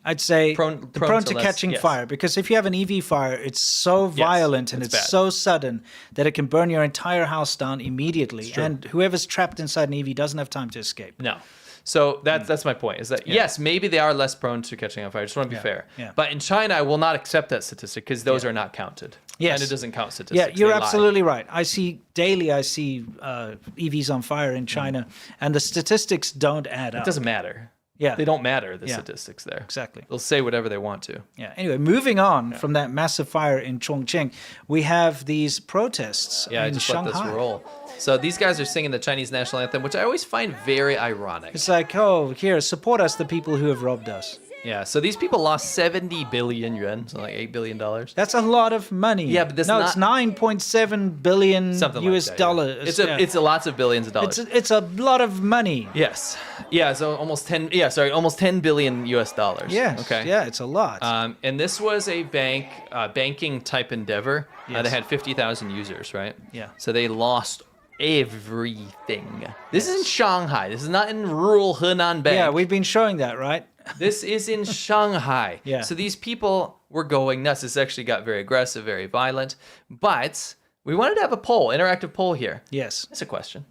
I'd say Prone prone to to less- catching yes. fire, because if you have an EV fire, it's so violent and it's it's bad. so sudden that it can burn your entire house down immediately. And whoever's trapped inside an EV doesn't have time to escape. No. So that's my point, is that, yes, maybe they are less prone to catching on fire. I just want to be fair. Yeah. But in China, I will not accept that statistic because those are not counted. Yes. China doesn't count statistics. Yeah, you're They lie. absolutely right. I see EVs on fire in China, and the statistics don't add up. It doesn't matter. Yeah. They don't matter, the Yeah. statistics there. Exactly. They'll say whatever they want to. Yeah. Anyway, moving on from that massive fire in Chongqing, we have these protests Yeah, I in just Shanghai. let this roll. So these guys are singing the Chinese national anthem, which I always find very ironic. It's like, oh, here, support us, the people who have robbed us. Yeah, so these people lost 70 billion yuan, so like $8 billion. That's a lot of money. Yeah, but that's no, not- it's 9.7 billion Something US like that, yeah. dollars. It's a lots of billions of dollars. It's a lot of money. Yes. Yeah, so almost 10 billion US dollars. Yeah. Okay. Yeah, it's a lot. And this was a banking type endeavor. They Yes. had 50,000 users, right? Yeah. So they lost everything. This is in Shanghai. This is not in rural Henan Bank. Yeah, we've been showing that, right? This is in Shanghai. Yeah. So these people were going nuts. This actually got very aggressive, very violent. But we wanted to have a poll, interactive poll here. Yes. That's a question.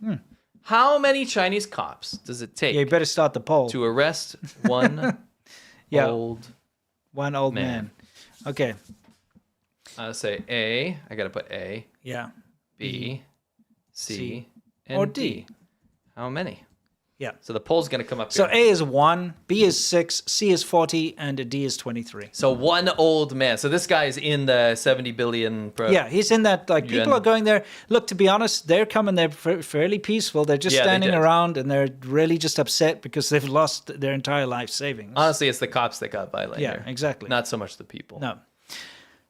How many Chinese cops does it take Yeah, you better start the poll. to arrest one Yeah. one old man. Okay. say A. I got to put A, Yeah. B, C, C, and or D. D. How many? Yeah. So the poll's going to come up So here. A is 1, B is 6, C is 40, and D is 23. So one old man. So this guy is in the 70 billion. Yeah, he's in that, like, people Yuan. are going there. Look, to be honest, they're coming there fairly peaceful. They're just Yeah, they standing did. around, and they're really just upset because they've lost their entire life savings. Honestly, it's the cops that got violent Yeah, here. exactly. Not so much the people. No.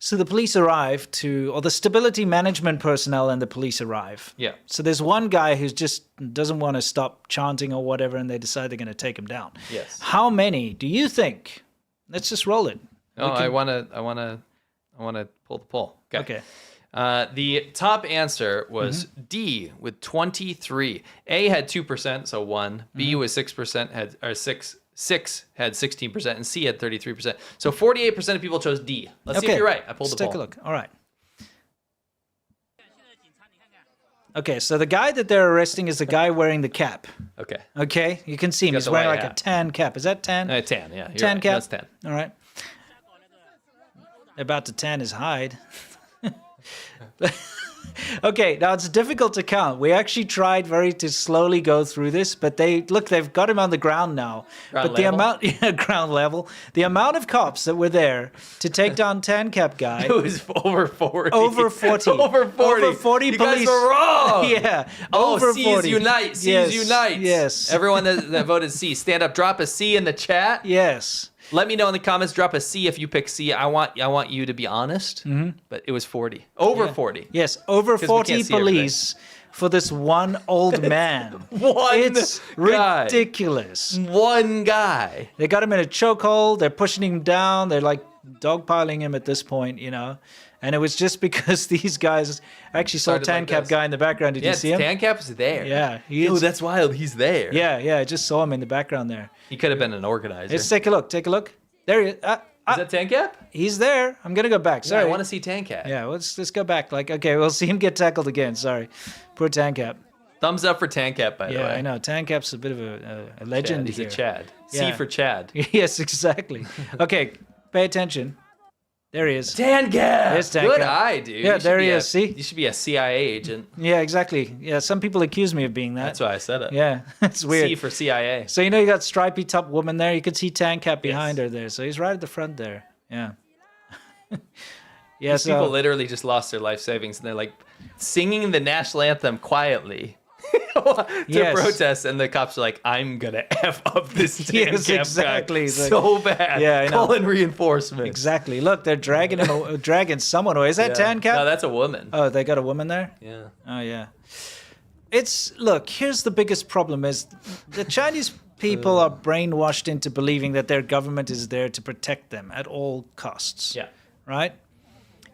So the police arrive or the stability management personnel and the police arrive. Yeah. So there's one guy who just doesn't want to stop chanting or whatever, and they decide they're going to take him down. Yes. How many do you think? Let's just roll it. Oh, I want to pull the poll. Okay. The top answer was D with 23. A had 2%, so 1. B was 6%, six had 16%, and C had 33%. So 48% of people chose D. Let's see if you're right. I pulled Let's the poll. take a look. All right. Okay, so the guy that they're arresting is the guy wearing the cap. Okay. Okay, you can see him. Got He's the wearing white like a hat. tan cap. Is that tan? 10, yeah. You're Tan right. cap. That's 10. All right. About to tan his hide. Okay, now it's difficult to count. We actually tried to slowly go through this, but they've got him on the ground now. Ground but level? ground level, the amount of cops that were there to take down tan cap guy. It was over 40. Over 40. Over 40. Over 40 you police. guys were wrong. Yeah. Oh, over C's 40. unite. C's Yes, unite. Yes. Everyone that voted C, stand up, drop a C in the chat. Yes. Let me know in the comments. Drop a C if you pick C. I want you to be honest. But it was 40. Over 40. Yes, over 'Cause we 40 can't see police for this one old man. It's guy. ridiculous. One guy. They got him in a chokehold. They're pushing him down. They're like dogpiling him at this point, And it was just because these guys actually saw Started Tan like Cap this. guy in the background. Did you see him? Tan Cap's there. Yeah, he Oh, is. that's wild. He's there. Yeah, I just saw him in the background there. He could have been an organizer. Let's take a look. Take a look. There he is. Is that Tan Cap? He's there. I'm gonna go back. Yeah, Sorry. I want to see Tan Cap. Yeah, let's go back. Okay, we'll see him get tackled again. Sorry, poor Tan Cap. Thumbs up for Tan Cap, by the way. Yeah, I know. Tan Cap's a bit of a legend Chad. He's here. a Chad. Yeah. C for Chad. Yes, exactly. Okay, pay attention. There he is. Tan Cap. There's Tan Good Cap. eye, dude. Yeah, You should there be he a- is. See? You should be a CIA agent. Yeah, exactly. Yeah, some people accuse me of being that. That's why I said it. Yeah, it's weird. C for CIA. So you got stripy top woman there. You could see Tan Cap behind her there. So he's right at the front there. Yeah. Yeah. These people So literally just lost their life savings, and they're like singing the national anthem quietly to Yes. protest, and the cops are like, "I'm gonna f up this Tan Yes, Cap exactly. guy It's like- so bad." Yeah, I know. Calling reinforcements. exactly. Look, they're dragging him, dragging someone away. Is that Yeah. Tan Cap? No, that's a woman. Oh, they got a woman there. Yeah. Oh yeah. Look, here's the biggest problem is the Chinese people are brainwashed into believing that their government is there to protect them at all costs. Yeah. Right?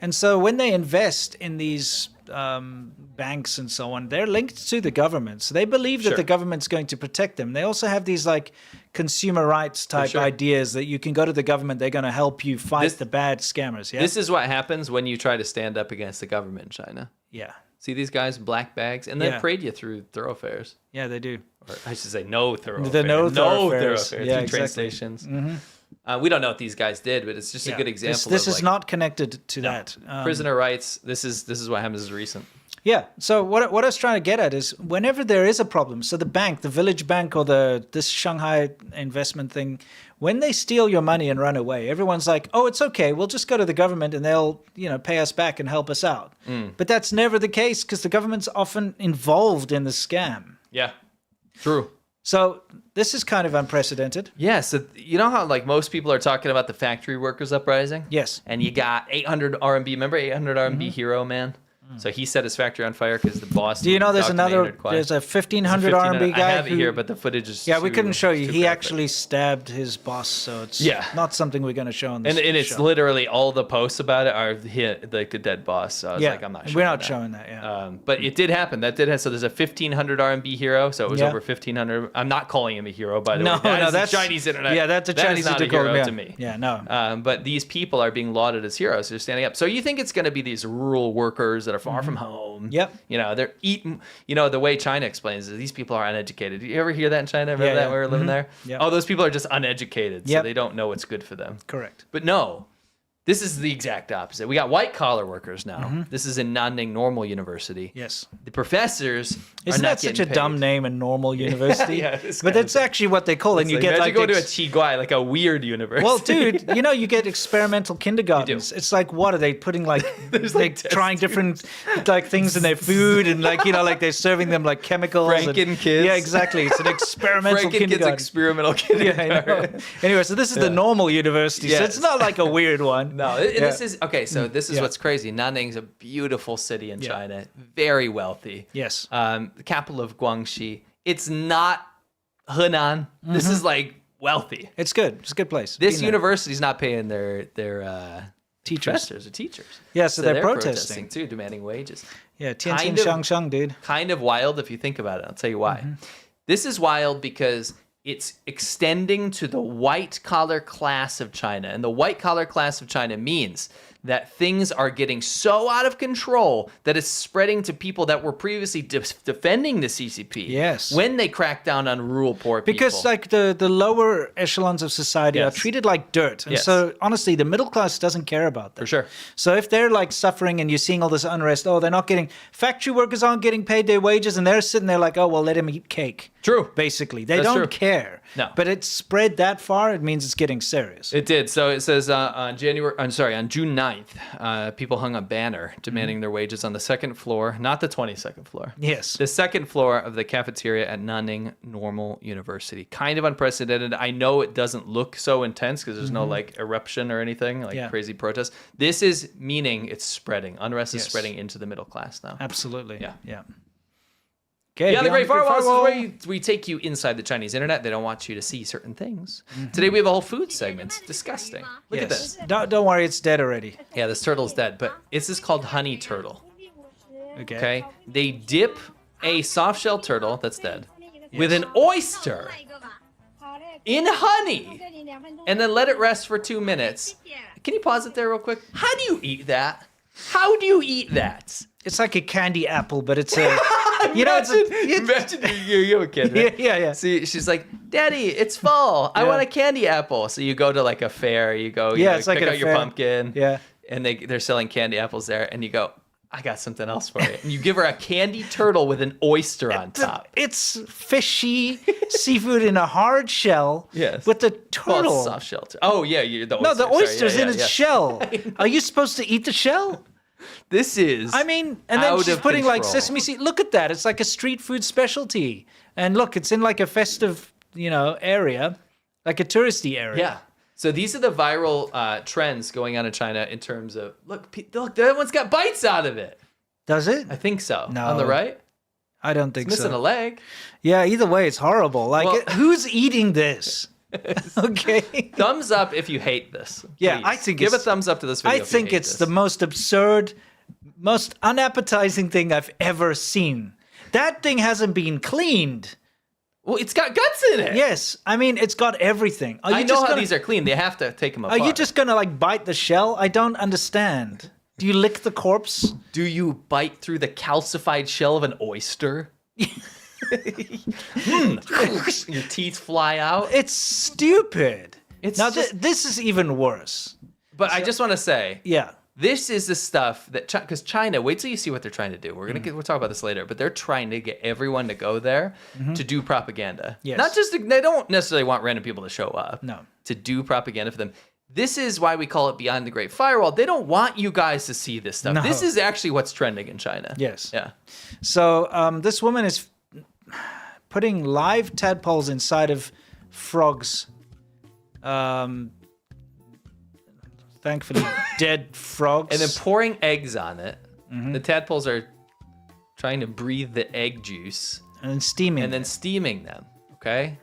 And so when they invest in these banks and so on, they're linked to the government. So they believe that Sure. the government's going to protect them. They also have these like consumer rights type sure. ideas that you can go to the government, they're going to help you fight This- the bad scammers. Yeah. This is what happens when you try to stand up against the government in China. yeah. See these guys in black bags, and they Yeah. parade you through thoroughfares. Yeah, they do. Or I should say no thoroughfares. The no thoroughfares. through Yeah, train exactly. stations. We don't know what these guys did, but it's just a Yeah. good example. This of, is like, not connected to that. prisoner rights. This is what happens. This is recent. Yeah. So what I was trying to get at is whenever there is a problem, so the bank, the village bank or this Shanghai investment thing, when they steal your money and run away, everyone's like, oh, it's okay. We'll just go to the government and they'll, pay us back and help us out. But that's never the case because the government's often involved in the scam. Yeah, true. So this is kind of unprecedented. Yeah, so you know how like most people are talking about the factory workers uprising? Yes. And you got 800 RMB. Remember 800 RMB Hero Man? So he set his factory on fire because the boss. Do you know there's talked to another? Maynard quiet. There's a 1500 It's a RMB guy. I have it who- here, but the footage is. Yeah, we couldn't show you. too He graphic. actually stabbed his boss, so it's Yeah. not something we're going to show on this And it's show. literally all the posts about it are like the dead boss. So I was Yeah, like, I'm not. we're not that. showing that. Yeah. But it did happen. That did happen. So there's a 1500 RMB hero. So it was Yeah. over 1500. I'm not calling him a hero, by the No, way. That no, is the that's Chinese internet. Yeah, that's a That Chinese is not a internet hero yeah. to me. Yeah, no. But these people are being lauded as heroes. They're standing up. So you think it's going to be these rural workers that are far from home? Yep. You know, they're eating. You know, the way China explains it, these people are uneducated. Do you ever hear that in China? Remember Yeah, that yeah. when we were living there? Yep. Oh, those people are just uneducated, so Yep. they don't know what's good for them. Correct. But no, this is the exact opposite. We got white collar workers now. Mm-hmm. This is in Nanning Normal University. Yes. The professors Isn't are not that such a getting dumb paid. name in normal university? Yeah, it's but kind that's actually what they call it. And you get imagine like go to a Qiguai, like a weird university. well, dude, you know, you get experimental kindergartens. It's like, what are they putting like? There's, they like, test trying different like things in their food, and like like they're serving them like chemicals. Franken and, kids. Yeah, exactly. It's an experimental Franken kids kindergarten. experimental Yeah, I kindergarten. know. Anyway, so this is the normal university, so Yes. it's not like a weird one. No, and this is okay. So this is Yeah. what's crazy. Nanning's a beautiful city in Yeah. China, very wealthy. Yes. The capital of Guangxi. It's not Henan. This is like wealthy. It's good. It's a good place. This Been there. university's not paying their teachers. professors or teachers. Yeah, so they're protesting. too, demanding wages. Yeah, Tianjin Kind of- Shangshang, dude. Kind of wild if you think about it. I'll tell you why. This is wild because it's extending to the white collar class of China. And the white collar class of China means that things are getting so out of control that it's spreading to people that were previously defending the CCP. Yes. When they crack down on rural poor people. Because like the lower echelons of society Yes. are treated like dirt. And Yes. so honestly, the middle class doesn't care about that. For sure. So if they're like suffering and you're seeing all this unrest, they're not getting, factory workers aren't getting paid their wages, and they're sitting there like, oh, well, let him eat cake. True. Basically. They That's don't true. care. No. But it's spread that far, it means it's getting serious. It did. So it says on June 9th, people hung a banner demanding their wages on the second floor, not the 22nd floor. Yes. The second floor of the cafeteria at Nanning Normal University. Kind of unprecedented. I know it doesn't look so intense because there's no like eruption or anything, like Yeah. crazy protest. This is meaning it's spreading. Unrest is Yes. spreading into the middle class now. Absolutely. Yeah. Yeah. Okay, Beyond the Great Firewall, this Firewall. is where we take you inside the Chinese internet. They don't want you to see certain things. Today we have a whole food segment. It's disgusting. Look at Yes. this. Don't worry, it's dead already. Yeah, this turtle's dead, but this is called honey turtle. Okay. Okay, they dip a soft shell turtle that's dead with an oyster in honey and then let it rest for 2 minutes. Can you pause it there real quick? How do you eat that? How do you eat that? It's like a candy apple, but it's a you know, it's Imagine you're a kid, right? yeah. See, she's like, Daddy, it's fall. I Yeah. want a candy apple. So you go to like a fair, you go, you Yeah, know, it's like pick at a out your fair. pumpkin. Yeah. And they're selling candy apples there. And you go, I got something else for you. And you give her a candy turtle with an oyster on top. It's fishy seafood in a hard shell. Yes. With the Well, turtle. it's soft shell. Oh, yeah, the oyster. No, the Sorry, oyster's yeah, in yeah, its yeah. shell. Are you supposed to eat the shell? This is. I mean, and then out she's of putting like control. sesame seed. Look at that. It's like a street food specialty. And look, it's in like a festive, area, like a touristy area. Yeah. So these are the viral trends going on in China in terms of look, that one's got bites out of it. Does it? I think so. No. On the right, I don't think missing a so. leg. Yeah, either way, it's horrible. Like, Well- who's eating this? Okay. Thumbs up if you hate this. Yeah, please. I think give a it's- thumbs up to this video. I if you think hate it's this. the most absurd, most unappetizing thing I've ever seen. That thing hasn't been cleaned. Well, it's got guts in it. Yes, I mean it's got everything. Are you I know just how gonna, these are clean. They have to take them Are apart. you just gonna like bite the shell? I don't understand. Do you lick the corpse? Do you bite through the calcified shell of an oyster? Your teeth fly out. It's stupid. It's Now just- this is even worse. But I just want to say, Yeah. this is the stuff that because China. Wait till you see what they're trying to do. We'll talk about this later. But they're trying to get everyone to go there to do propaganda. Yes. Not just they don't necessarily want random people to show up. No. To do propaganda for them. This is why we call it Beyond the Great Firewall. They don't want you guys to see this stuff. No. This is actually what's trending in China. Yes. Yeah. So this woman is putting live tadpoles inside of frogs. Thankfully, dead frogs. And then pouring eggs on it. The tadpoles are trying to breathe the egg juice And then steaming. and then steaming them. Okay.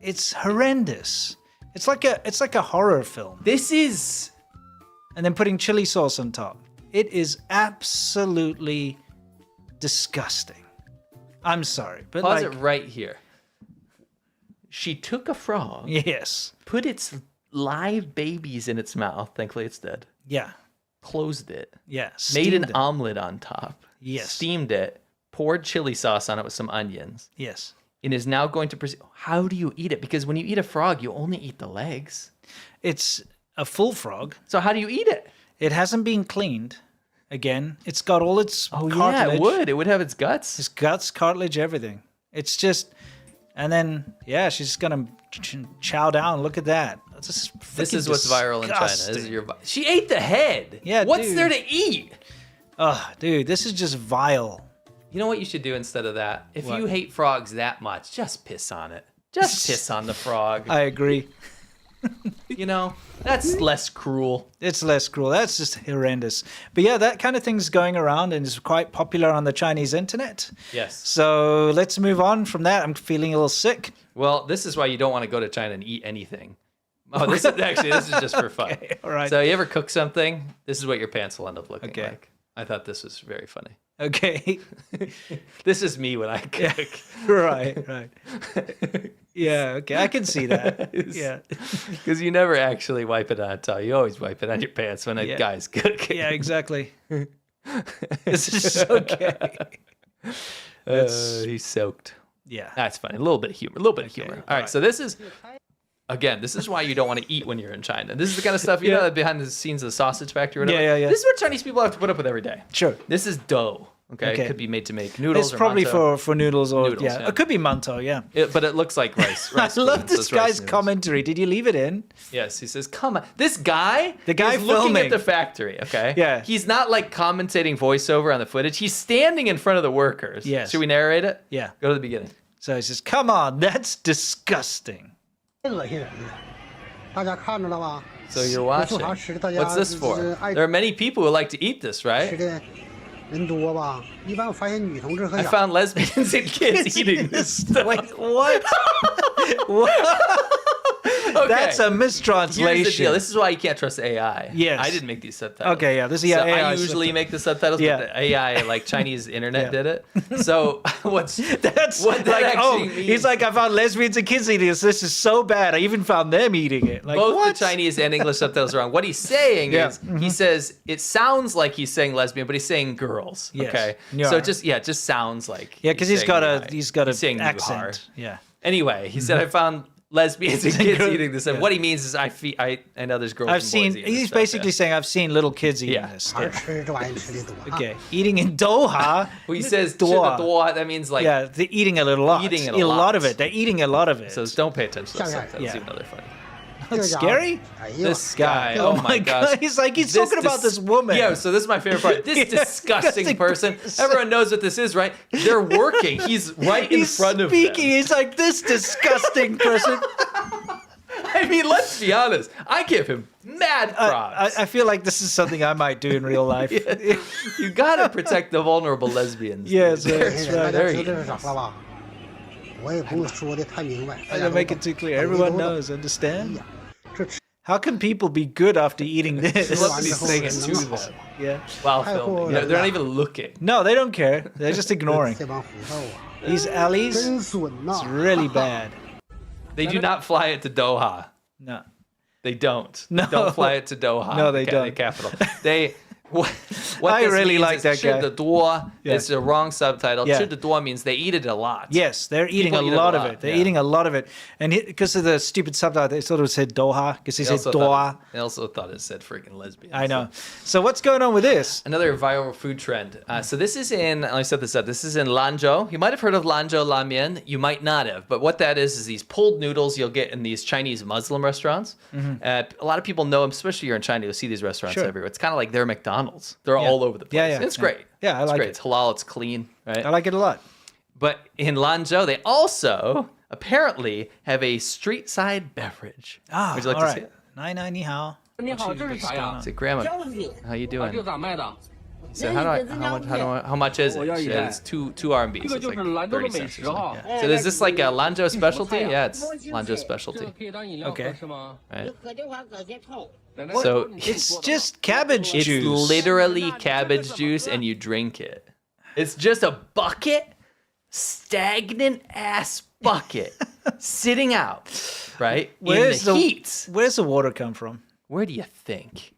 It's horrendous. It's like a horror film. This is And then putting chili sauce on top. It is absolutely disgusting. I'm sorry, but pause like it right here. She took a frog, yes. put its live babies in its mouth. Thankfully, it's dead. Yeah. Closed it. Yeah. Made steamed an it. omelet on top. Yes. Steamed it. Poured chili sauce on it with some onions. Yes. And is now going to proceed. How do you eat it? Because when you eat a frog, you only eat the legs. It's a full frog. So how do you eat it? It hasn't been cleaned. Again, it's got all its cartilage. Yeah, it would. It would have its guts. Its guts, cartilage, everything. It's just, and then she's just gonna chow down. Look at that. This is what's viral in China. This is she ate the head. Yeah, what's dude. there to eat? Oh, dude, this is just vile. You know what you should do instead of that? If What? you hate frogs that much, just piss on it. Just piss on the frog. I agree. You know, that's less cruel. It's less cruel. That's just horrendous. But yeah, that kind of thing's going around and is quite popular on the Chinese internet. Yes. So let's move on from that. I'm feeling a little sick. Well, this is why you don't want to go to China and eat anything. Oh, this is just for fun. Okay, all right. So you ever cook something? This is what your pants will end up looking Okay. like. I thought this was very funny. Okay. This is me when I cook. right. Yeah, okay. I can see that. Yeah. Because you never actually wipe it on a towel. You always wipe it on your pants when a Yeah. guy's cooking. Yeah, exactly. This is okay. He's soaked. Yeah. That's funny. A little bit of humor. All right. right. So this is, again, this is why you don't want to eat when you're in China. This is the kind of stuff, you know, behind the scenes of the sausage factory or whatever. Yeah. This is what Chinese people have to put up with every day. Sure. This is dough. Okay. Okay. It could be made to make noodles It's or probably mantou. for noodles or Noodles, yeah. yeah. It could be mantou, yeah. But it looks like rice. I rice love spoons, so this it's rice guy's noodles. commentary. Did you leave it in? Yes, he says, "Come on." This guy, The guy is looking filming. at the factory. Okay, Yeah. He's not like commentating voiceover on the footage. He's standing in front of the workers. Yes. Should we narrate it? Yeah. Go to the beginning. So he says, "Come on, that's disgusting." 恶心人的，大家看着了吧？ So you're watching. 不吃大家 What's this 就 for? 是爱 There are many people who like to eat this, 吃 right? 的人多吧？一般我发现女同志和 I 小 found lesbians and kids eating this stuff. Wait, what? What? Okay. That's a Here's the mistranslation. deal. This is why you can't trust AI. Yes. I didn't make these subtitles. Okay, yeah, this is So AI I usually make the subtitles, Yeah. but the AI, like Chinese internet, Yeah. did it. So what's That's what that like, actually oh, means? he's like, I found lesbians and kids eating this. This is so bad. I even found them eating it. Like, both what? the Chinese and English subtitles are wrong. What he's saying Yeah. is, he says it sounds like he's saying lesbian, but he's saying girls. Yes. Okay, Yeah. so it just sounds like Yeah, because he's saying got yuhai. a he's got He's saying an yuhar. accent. Yeah. Anyway, he said I found lesbians and kids eating this. And Yeah. what he means is I know there's girls. I've and seen. boys eating this He's stuff, basically saying I've seen little kids eating Yeah. this. 孩儿吃这玩意吃的多。 Okay, eating in Doha. Well, he says Dua. "Dua," that means like. Yeah, they're eating a lot. Eating it a a lot lot. of it. They're eating a lot of it. So don't pay attention to the Yeah. subtitles, Yeah. even though they're funny. That's scary. 哎呦， This guy, oh my gosh. He's like he's talking about this woman. Yeah, so this is my favorite part. This Yeah, disgusting disgusting person. person. Everyone knows what this is, right? They're working. He's right in He's front of speaking. them. He's like this disgusting person. I mean, let's be honest. I give him mad props. I feel like this is something I might do in real life. You gotta protect the vulnerable lesbians. Yes, dude. that's 大 right. 家 There 知 he 道是啥了吧？我也不用说的太明白。 I don't make it too clear. Everyone knows. Understand? 这吃 How can people be good after eating this? Look at 完之 these 后 things 能 too, 好 though. 吗？ Yeah. While 太 filming. 过 They're 分 not 了 even looking. No, they don't care. They're just ignoring. 这帮腐豆啊， These alleys, 真损呐 it's！really bad. They do not fly it to Doha. No. They don't. No. Don't fly it to Doha. No, they the don't. capital. They. What I this really means like is that guy. 吃的多 Yeah. It's the wrong subtitle. Yeah. 吃的多 means they eat it a lot. Yes, they're eating People a eat it a lot of lot, it. They're yeah. eating a lot of it. And because of the stupid subtitle, they sort of said Doha, because he They said also, Doha. thought it said freaking lesbian. I know. So what's going on with this? Another viral food trend. So this is in, let me set this up. This is in Lanzhou. You might have heard of Lanzhou Lamian. You might not have. But what that is these pulled noodles you'll get in these Chinese Muslim restaurants. A lot of people know them, especially you're in China. You'll see these restaurants Sure. everywhere. It's kind of like their McDonald's. They're all over the place. Yeah, yeah, It's yeah. great. Yeah, I it's like great. it. It's halal. It's clean. Right. I like it a lot. But in Lanzhou, they also apparently have a street side beverage. Ah, Would you like all to see right. it? Nai nai ni hao. 你好，这是啥呀？ Say, Grandma, how you 这 doing? 咋卖的？ So how much is it? She said, it's two RMB. 这 So 个 it's 就 like 是兰州的 30美 cents 食 or 哈 something. So is this like a Lanzhou specialty? Yeah, it's Lanzhou 这 specialty. 个可以当饮料喝 Okay. 是吗？ Right. 喝的话搁些泡。 奶奶 So 你 It's 做的 just cabbage It's juice. literally cabbage juice and you drink it. It's just a bucket, stagnant ass bucket sitting out, right? Where's in the the heat. Where's the water come from? Where do you think?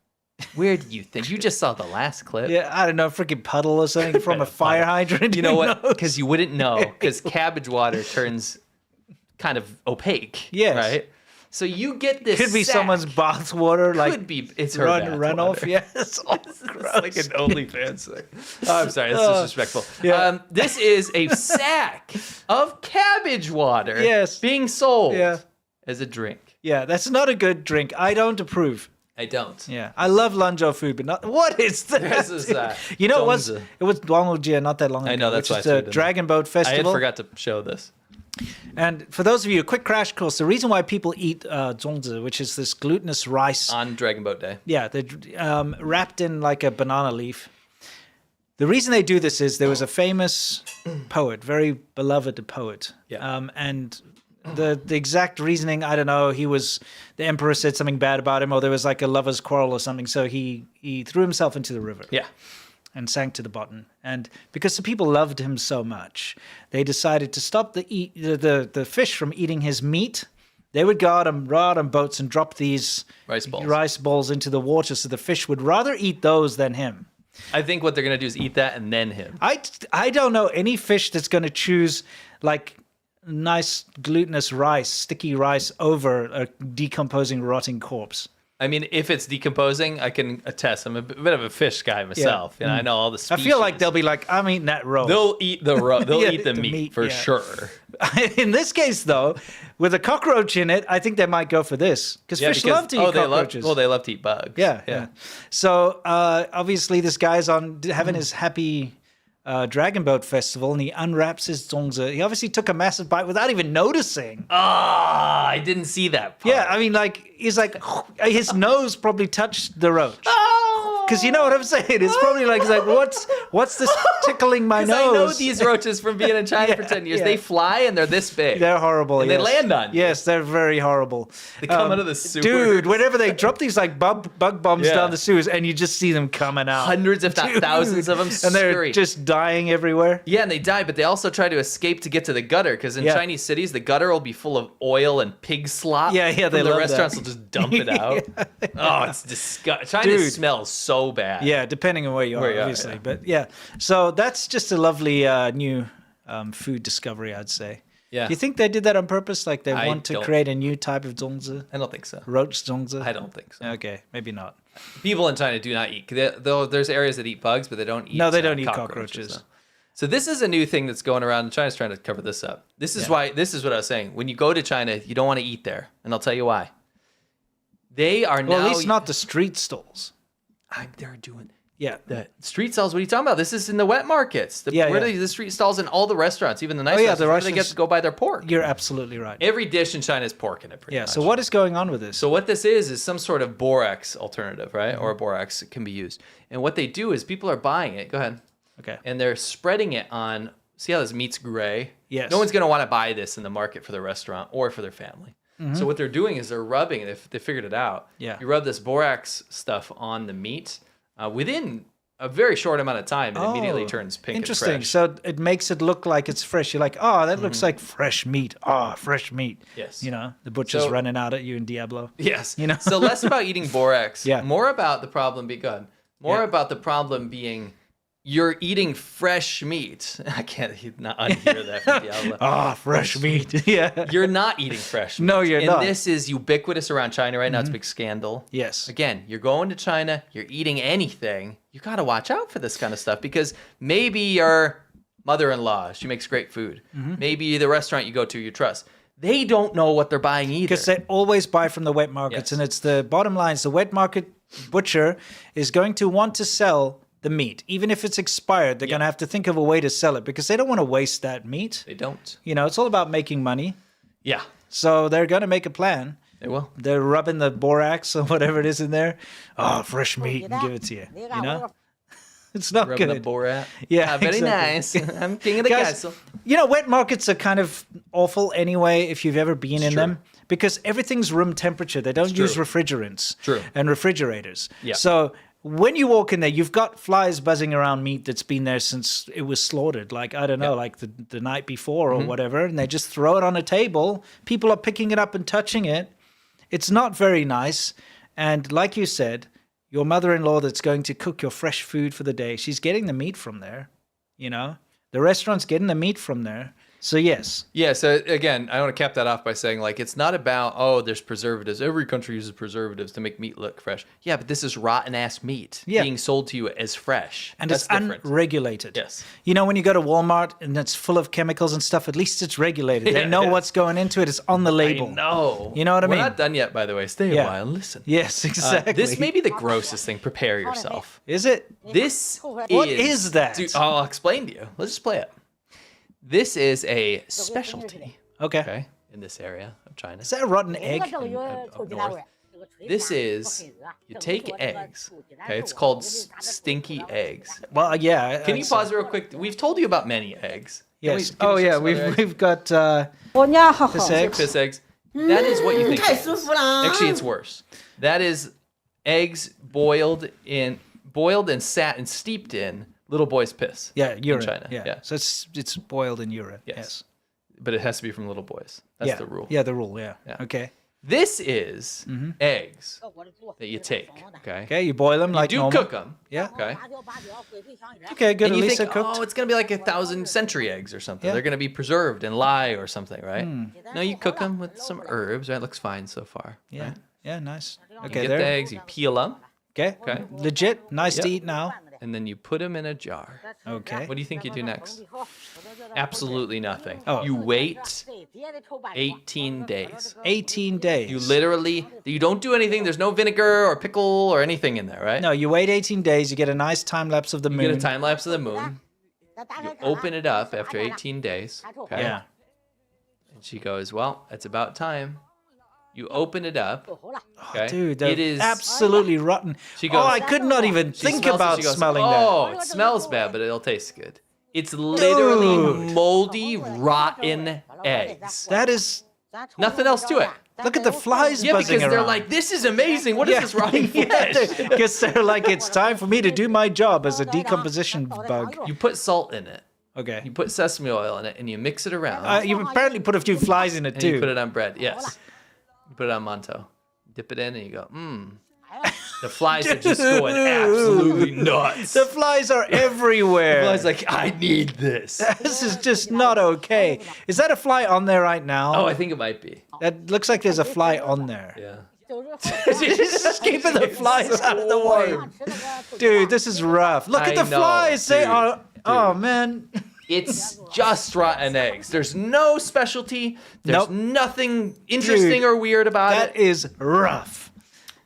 Where do you think? You just saw the last clip. Yeah, I don't know, freaking puddle or something from a fire hydrant. You know Who what? knows? Because you wouldn't know. Because cabbage water turns kind of opaque. Yes. Right? So you get this. Could be sack. someone's bath water, like Could be. It's her bath runoff. water. Yeah, it's all gross. Like an OnlyFans thing. Oh, I'm sorry, that's disrespectful. yeah. This is a sack of cabbage water Yes. being sold Yeah. as a drink. Yeah, that's not a good drink. I don't approve. I don't. Yeah, I love Lanzhou food, but not. What is that? This is, you know, Zongzi. it was Guangzhou not that long ago. I know, that's which why is I threw the it in Dragon Boat I Festival. had forgot to show this. And for those of you, a quick crash course. The reason why people eat zongzi, which is this glutinous rice, On Dragon Boat Day. yeah, they're wrapped in like a banana leaf. The reason they do this is there was a famous poet, very beloved poet, Yeah. and the exact reasoning, I don't know. The emperor said something bad about him, or there was like a lovers' quarrel or something. So he threw himself into the river. Yeah. And sank to the bottom. And because the people loved him so much, they decided to stop the fish from eating his meat. They would go out on boats and drop these Rice balls. into the water, so the fish would rather eat those than him. I think what they're going to do is eat that and then him. I don't know any fish that's going to choose like nice glutinous rice, sticky rice over a decomposing, rotting corpse. I mean, if it's decomposing, I can attest. I'm a bit of a fish guy myself. You know, I know all the I species. feel like they'll be like, I'm eating that raw. They'll eat the they'll Yeah, eat the the meat, meat, for yeah. sure. In this case, though, with a cockroach in it, I think they might go for this because fish love to eat cockroaches. They love to eat bugs. Yeah. So obviously, this guy's having his happy Dragon Boat Festival, and he unwraps his zongzi. He obviously took a massive bite without even noticing. Ah, I didn't see that part. Yeah, I mean, like he's like his nose probably touched the roach. Because you know what I'm saying? It's probably like, he's like, what's this tickling my nose? I know these roaches from being in China for 10 years. yeah. They fly and they're this big. They're horrible. And yes. they land on you. Yes, they're very horrible. They come out of the sewers. Dude, whenever they drop these like bug bombs Yeah. down the sewers, and you just see them coming out. Hundreds, if not Dude. thousands of them And they're scurry. just dying everywhere. Yeah, and they die, but they also try to escape to get to the gutter because in Yeah. Chinese cities, the gutter will be full of oil and pig slop. Yeah, from they the love restaurants that. will just dump it out. Oh, it's disgusting. China Dude. smells so bad. Yeah, depending on where you are, Where you are, obviously. yeah. But yeah, so that's just a lovely new food discovery, I'd say. Yeah. Do you think they did that on purpose? Like they I want to don't- create a new type of zongzi? I don't think so. Roach zongzi? I don't think so. Okay, maybe not. People in China do not eat. Though there's areas that eat bugs, but they don't eat. No, they don't eat cockroaches. No. So this is a new thing that's going around. China's trying to cover this up. This is why. This is what I was saying. When you go to China, you don't want to eat there, and I'll tell you why. They are Well, now. at least not the street stalls. They're doing. Yeah. The street stalls. What are you talking about? This is in the wet markets. Yeah, where yeah. the street stalls in all the restaurants, even the nice yeah, restaurants. the Where do they get Russians- to go buy their pork? You're absolutely right. Every dish in China is pork in it. Pretty Yeah, much. so what is going on with this? So what this is some sort of borax alternative, right? Mm-hmm. Or borax can be used. And what they do is people are buying it. Go ahead. Okay. And they're spreading it on. See how this meat's gray? Yes. No one's going to want to buy this in the market for their restaurant or for their family. So what they're doing is they're rubbing it. They figured it out. Mm-hmm. Yeah. You rub this borax stuff on the meat within a very short amount of time. It immediately turns pink Interesting. and fresh. So it makes it look like it's fresh. You're like, oh, that looks like fresh meat. Oh, fresh meat. Yes. You know, the butcher's So- running out at you in Diablo. Yes. You know? So less about eating borax. Yeah. More about the problem being good. More Yeah. about the problem being you're eating fresh meat. I can't not unhear that from Diablo. Ah, fresh meat. Yeah. You're not eating fresh meat. No, you're and not. Mm-hmm. this is ubiquitous around China right now. It's a big scandal. Yes. Again, you're going to China, you're eating anything. You got to watch out for this kind of stuff because maybe your mother-in-law, she makes great food. Mm-hmm. Maybe the restaurant you go to, you trust. They don't know what they're buying either. Because they always buy from the wet markets. Yes. And it's the bottom line is the wet market butcher is going to want to sell the meat. Even if it's expired, they're going to have to think of a way to sell it because they don't want to waste that meat. They don't. You know, it's all about making money. Yeah. So they're going to make a plan. It will. They're rubbing the borax or whatever it is in there. Oh, fresh meat and give it to you. You know? It's not Rubbing good. the Borat. Yeah, Very exactly. nice. I'm king of the Guys, castle. you know, wet markets are kind of awful anyway if you've ever been in true. them because everything's room temperature. They don't use refrigerants True. and refrigerators. Yeah. So when you walk in there, you've got flies buzzing around meat that's been there since it was slaughtered. Like, I don't know, like the night before or whatever. And they just throw it on a table. People are picking it up and touching it. It's not very nice. And like you said, your mother-in-law that's going to cook your fresh food for the day, she's getting the meat from there, you know? The restaurant's getting the meat from there. So, yes. Yeah, so again, I want to cap that off by saying, like, it's not about, oh, there's preservatives. Every country uses preservatives to make meat look fresh. Yeah, but this is rotten-ass meat being sold to you as fresh. And That's it's different. unregulated. Yes. You know, when you go to Walmart and it's full of chemicals and stuff, at least it's regulated. They know what's going into it. It's on the label. I know. You know what I mean? We're not done yet, by the way. Stay a while and listen. Yes, exactly. This may be the grossest thing. Prepare yourself. Is it? This What is that? Dude, I'll explain to you. Let's just play it. This is a specialty, Okay. in this area of China. Is that a rotten egg? Up north. This is, you take eggs, okay? It's called stinky eggs. Well, yeah. Can you pause real quick? We've told you about many eggs. Yes. Can we Yeah. show some other eggs? We've got 我家好好 this eggs. Piss eggs. That is what you think. 太 it 舒 is. 服了。 Actually, it's worse. That is eggs boiled and sat and steeped in little boy's piss. Yeah, urine. In China. Yeah. So it's boiled in urine. Yes. But it has to be from little boys. That's yeah. the rule. Yeah, the rule. Yeah. Yeah. Okay. This is eggs that you take. Okay. Okay, you boil them like You do normal. cook them. Yeah. Okay. Okay, good. And At you least think, they're cooked. oh, it's gonna be like 1,000 century eggs or something. Yeah. They're gonna be preserved and lie or something, right? No, you cook them with some herbs. Right, looks fine so far. Yeah. Right? Yeah, nice. You Okay, get there. the eggs, you peel them, Okay. Okay. Legit. Nice to Yep. eat now. and then you put them in a jar. Okay. What do you think you do next? Absolutely nothing. Oh. You wait 18 days. 18 days. You don't do anything. There's no vinegar or pickle or anything in there, right? No, you wait 18 days. You get a nice time lapse of the You moon. get a time lapse of the moon. You open it up after 18 days. Okay. Yeah. And she goes, well, it's about time. You open it up. Okay. Dude, they're it is absolutely rotten. She goes- oh, I could not even she think smells it, about she goes, smelling oh, it smells bad, but it'll taste good. It's literally Dude. moldy, rotten eggs. that. That is. Nothing else to it. Look at the flies Yeah, buzzing because they're around. like, this is amazing. What is this rotting flesh? Because they're like, it's time for me to do my job as a decomposition bug. You put salt in it. Okay. You put sesame oil in it, and you mix it around. You apparently put a few flies in it and too. you put it on bread. Yes. You put it on mantou. Dip it in, and you go, The flies are just going absolutely nuts. The flies are everywhere. The flies like, I need this. This is just not okay. Is that a fly on there right now? Oh, I think it might be. That looks like there's a fly on there. Yeah. She's just keeping the flies out of the way. Dude, this is rough. Look at I the know, flies. They dude, are. Oh man. It's just rotten eggs. There's no specialty. There's Nope. nothing interesting Dude, or weird about That it. is rough.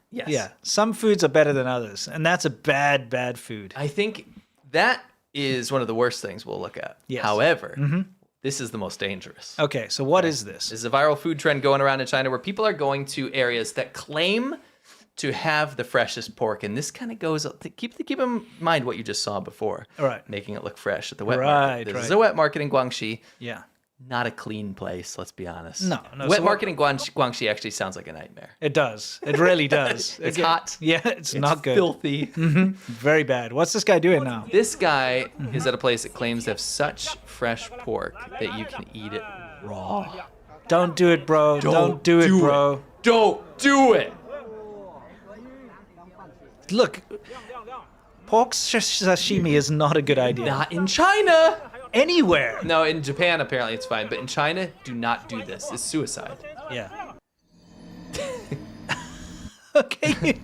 Yes. Yeah. Some foods are better than others, and that's a bad food. I think that is one of the worst things we'll look at. Yes. However, this is the most dangerous. Okay, so what is this? There's a viral food trend going around in China where people are going to areas that claim to have the freshest pork, and this kind of goes. Keep in mind what you just saw before. All right. Making it look fresh at the wet Right, market. This is right. a wet market in Guangxi. Yeah. Not a clean place, let's be honest. No, Wet so market in Guangxi actually sounds like a nightmare. It does. It really does. It's hot. Yeah, it's not good. Filthy. Very bad. What's this guy doing now? This guy is at a place that claims to have such fresh pork that you can eat it raw. Don't do it, bro. Don't do it, bro. Don't do it. Look, pork sashimi is not a good idea. Not in China. Anywhere. No, in Japan apparently it's fine, but in China, do not do this. It's suicide. Yeah. Okay.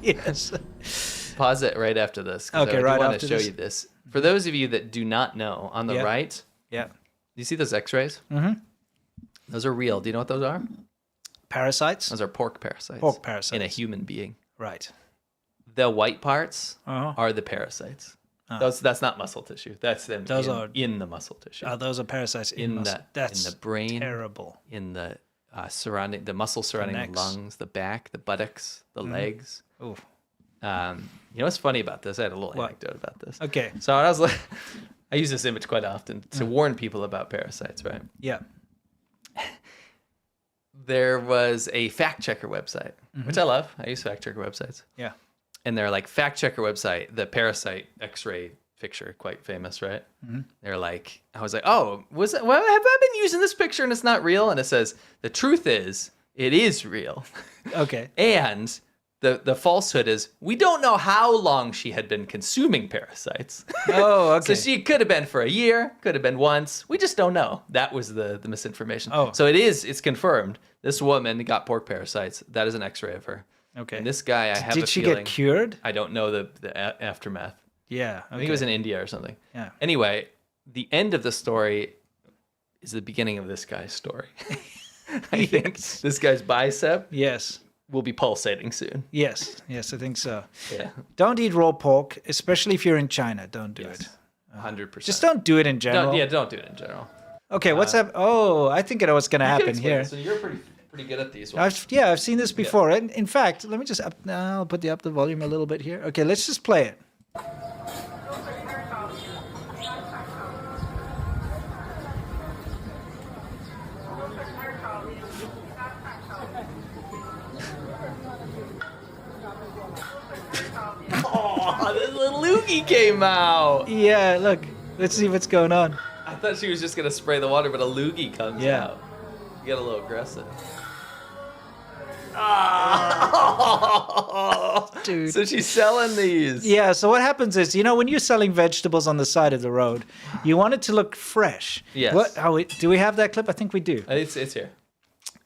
Yes. Pause it right after this. 'Cause Okay, I do right want after to show this. you this. For those of you that do not know, on the Yeah. right, Yeah. you see those X-rays? Mm-hmm. Those are real. Do you know what those are? Parasites. Those are pork parasites. Pork parasites. in a human being. Right. The white parts Uh-huh. are the parasites. That's not muscle tissue. That's them Those are- in the muscle tissue. Those are parasites in muscle. in That's the brain, terrible. in the surrounding the muscles surrounding the necks. lungs, the back, the buttocks, the legs. Ooh. You know what's funny about this? I had a little What? anecdote about this. Okay. So I was like, I use this image quite often to warn people about parasites, right? Yeah. There was a fact checker website, which I love. I use fact checker websites. Yeah. And they're like, fact checker website, the parasite x-ray picture, quite famous, right? They're like, I was like, oh, have I been using this picture and it's not real? And it says, the truth is, it is real. Okay. And the falsehood is, we don't know how long she had been consuming parasites. Oh, okay. So she could have been for a year, could have been once. We just don't know. That was the misinformation. Oh. So it's confirmed. This woman got pork parasites. That is an x-ray of her. Okay. And this guy, I have a Did she feeling, get cured? I don't know the aftermath. Yeah. I think it was in India or something. Yeah. Anyway, the end of the story is the beginning of this guy's story. I think this guy's bicep Yes. will be pulsating soon. Yes. Yes, I think so. Yeah, Don't eat raw pork, especially if you're in China. Don't do it. 100%. Just don't do it in general. Don't do it in general. Okay, what's up? Oh, I think I know what's going to You can happen explain here. it. So you're pretty good at these ones. I've seen this before. And in fact, let me just I'll put up the volume a little bit here. Okay, let's just play it. Oh, the loogie came out. Yeah, look. Let's see what's going on. I thought she was just gonna spray the water, but a loogie comes Yeah. out. You get a little aggressive. Dude. So she's selling these. Yeah, so what happens is, when you're selling vegetables on the side of the road, you want it to look fresh. Yes. Do we have that clip? I think we do. It's here.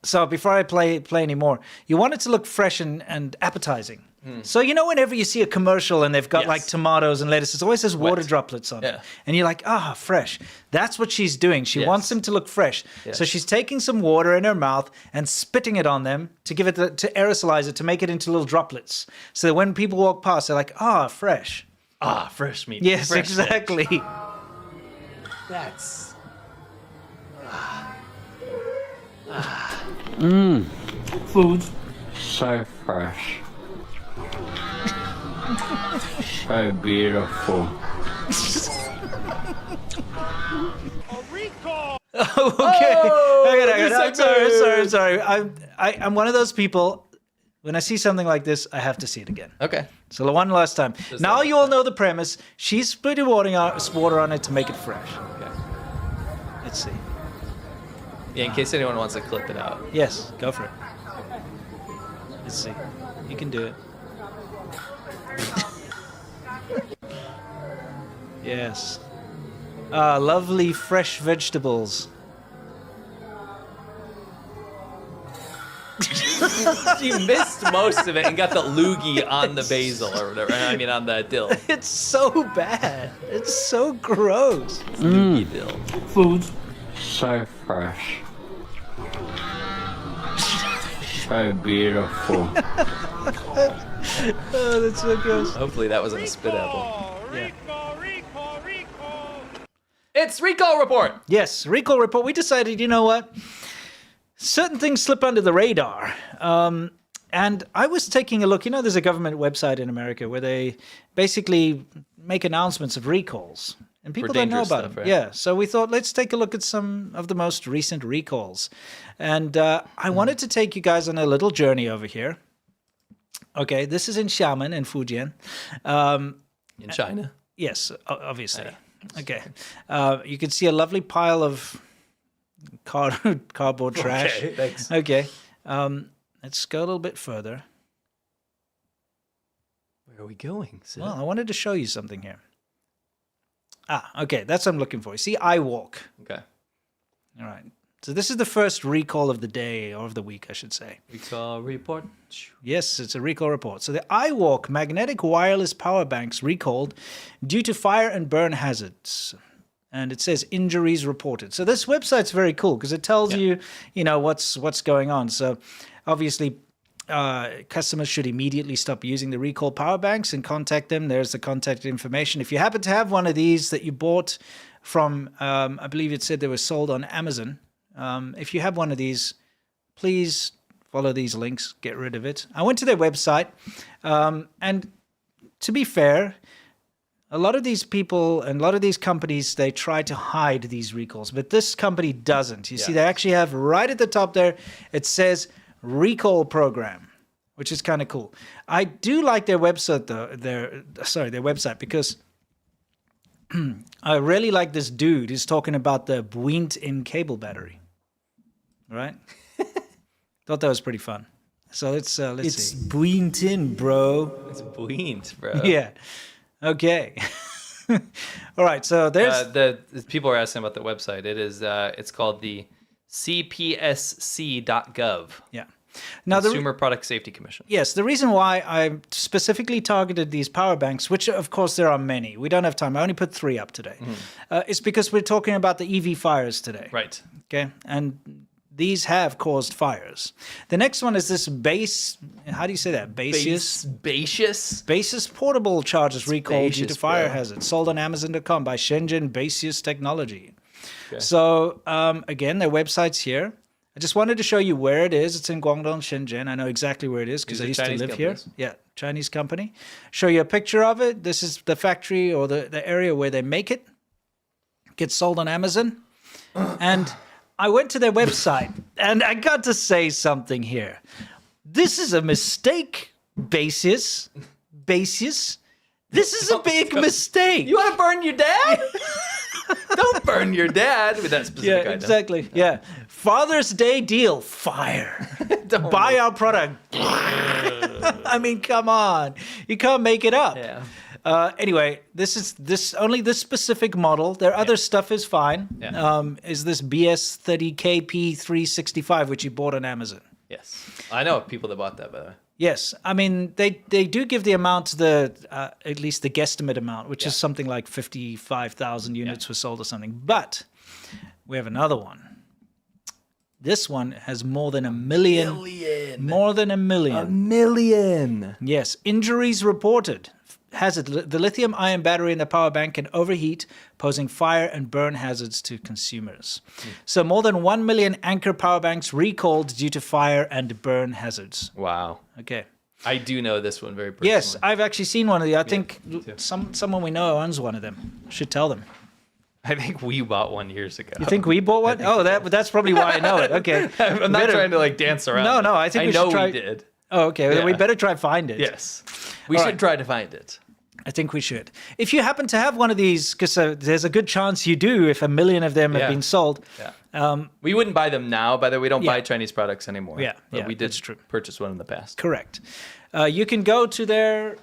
So before I play any more, you want it to look fresh and appetizing. So whenever you see a commercial and they've got Yes. like tomatoes and lettuce, it always says water Wet. droplets on it. Yeah. And you're like, fresh. That's what she's doing. She Yes. wants them to look fresh. Yes. So she's taking some water in her mouth and spitting it on them to give it to aerosolize it, to make it into little droplets. So that when people walk past, they're like, fresh. Fresh meat. Yes, Fresh exactly. fish. That's Food so fresh. So beautiful. Okay. new I'm segment. sorry. I'm one of those people. When I see something like this, I have to see it again. okay. So the one last time. Now that you all know the premise. She's putting water on it to make it fresh. Okay. Let's see. Yeah, in case anyone wants to clip it out. Yes, go for it. Let's see. You can do it. Yes. Lovely fresh vegetables. You missed most of it and got the loogie on the basil or whatever. I mean, on the dill. It's so bad. It's so gross. Loogie dill. Food so fresh. So beautiful. Oh, that's so gross. Hopefully that wasn't a spit apple. It's Recall Report. Yes, recall report. We decided, you know what? Certain things slip under the radar. And I was taking a look. There's a government website in America where they basically make announcements of recalls. And people don't know dangerous about stuff, them. right? Yeah, so we thought, let's take a look at some of the most recent recalls. And I wanted to take you guys on a little journey over here. Okay, this is in Xiamen in Fujian. In China. Yes, obviously. Okay. You can see a lovely pile of cardboard trash. Okay, thanks. Okay. Let's go a little bit further. Where are we going, Sid? Well, I wanted to show you something here. Okay. That's what I'm looking for. See, I walk. Okay. All right. So this is the first recall of the day, or of the week, I should say. Recall Report. Yes, it's a recall report. So the iWalk magnetic wireless power banks recalled due to fire and burn hazards. And it says injuries reported. So this website's very cool because it tells you, what's going on. So obviously, customers should immediately stop using the recall power banks and contact them. There's the contact information. If you happen to have one of these that you bought from, I believe it said they were sold on Amazon. If you have one of these, please follow these links, get rid of it. I went to their website, and to be fair, a lot of these people and a lot of these companies, they try to hide these recalls, but this company doesn't. You see, they actually have right at the top there, it says recall program, which is kind of cool. I do like their website though, their website, because I really like this dude who's talking about the built-in cable battery. Right? Thought that was pretty fun. So let's see. It's built-in, bro. It's buoyant, bro. Yeah. Okay. All right. So there's the people are asking about the website. It is it's called the CPSC.gov. Yeah. Now Consumer Product Safety Commission. Yes, the reason why I specifically targeted these power banks, which of course there are many. We don't have time. I only put 3 up today. It's because we're talking about the EV fires today. Right. Okay. And these have caused fires. The next one is this base. How do you say that? Baseus portable chargers recalled due to fire hazard. Sold on Amazon.com by Shenzhen Baseus Technology. Okay. So again, their website's here. I just wanted to show you where it is. It's in Guangdong, Shenzhen. I know exactly where it is because I used to live here. Yeah, Chinese company. Show you a picture of it. This is the factory or the area where they make it. Gets sold on Amazon. And I went to their website, and I got to say something here. This is a mistake, Baseus. This is a big mistake. You want to burn your dad? Don't burn your dad with that specific item. Exactly. Yeah. Father's Day deal, fire. Buy our product. I mean, come on. You can't make it up. Yeah. Anyway, only this specific model. Their other stuff is fine. Yeah. Is this BS30KP365, which you bought on Amazon? Yes. I know people that bought that, by the way. Yes. I mean, they do give the amount, at least the guesstimate amount, which is something like 55,000 units were sold or something. But we have another one. This one has more than 1 million. More than 1 million. 1 million. Yes. Injuries reported. Hazard. The lithium-ion battery in the power bank can overheat, posing fire and burn hazards to consumers. So more than 1 million Anker power banks recalled due to fire and burn hazards. Wow. Okay. I do know this one very personally. Yes, I've actually seen one of the. I think someone we know owns one of them. Should tell them. I think we bought one years ago. You think we bought one? Oh, that's probably why I know it. Okay. I'm not trying to like dance around. No, I think we should try. We did. Oh, okay. Then we better try find it. Yes. We should try to find it. I think we should. If you happen to have one of these, because there's a good chance you do if 1 million of them have been sold. Yeah. We wouldn't buy them now. By the way, we don't buy Chinese products anymore. Yeah. But we did that's true. purchase one in the past. Correct. You can go to their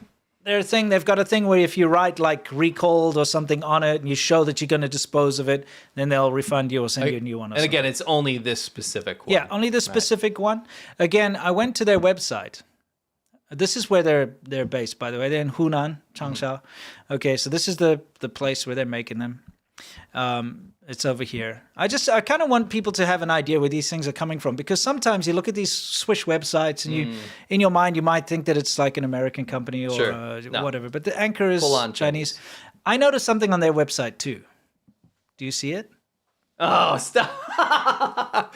thing. They've got a thing where if you write like recalled or something on it and you show that you're going to dispose of it, then they'll refund you or send you a new one. And again, it's only this specific one. Yeah, only this specific one. Again, I went to their website. This is where they're based, by the way. They're in Hunan, Changsha. Okay, so this is the place where they're making them. It's over here. I kind of want people to have an idea where these things are coming from, because sometimes you look at these Swish websites and you, in your mind, you might think that it's like an American company or whatever. But the Anker is Chinese. I noticed something on their website too. Do you see it? Oh, stop.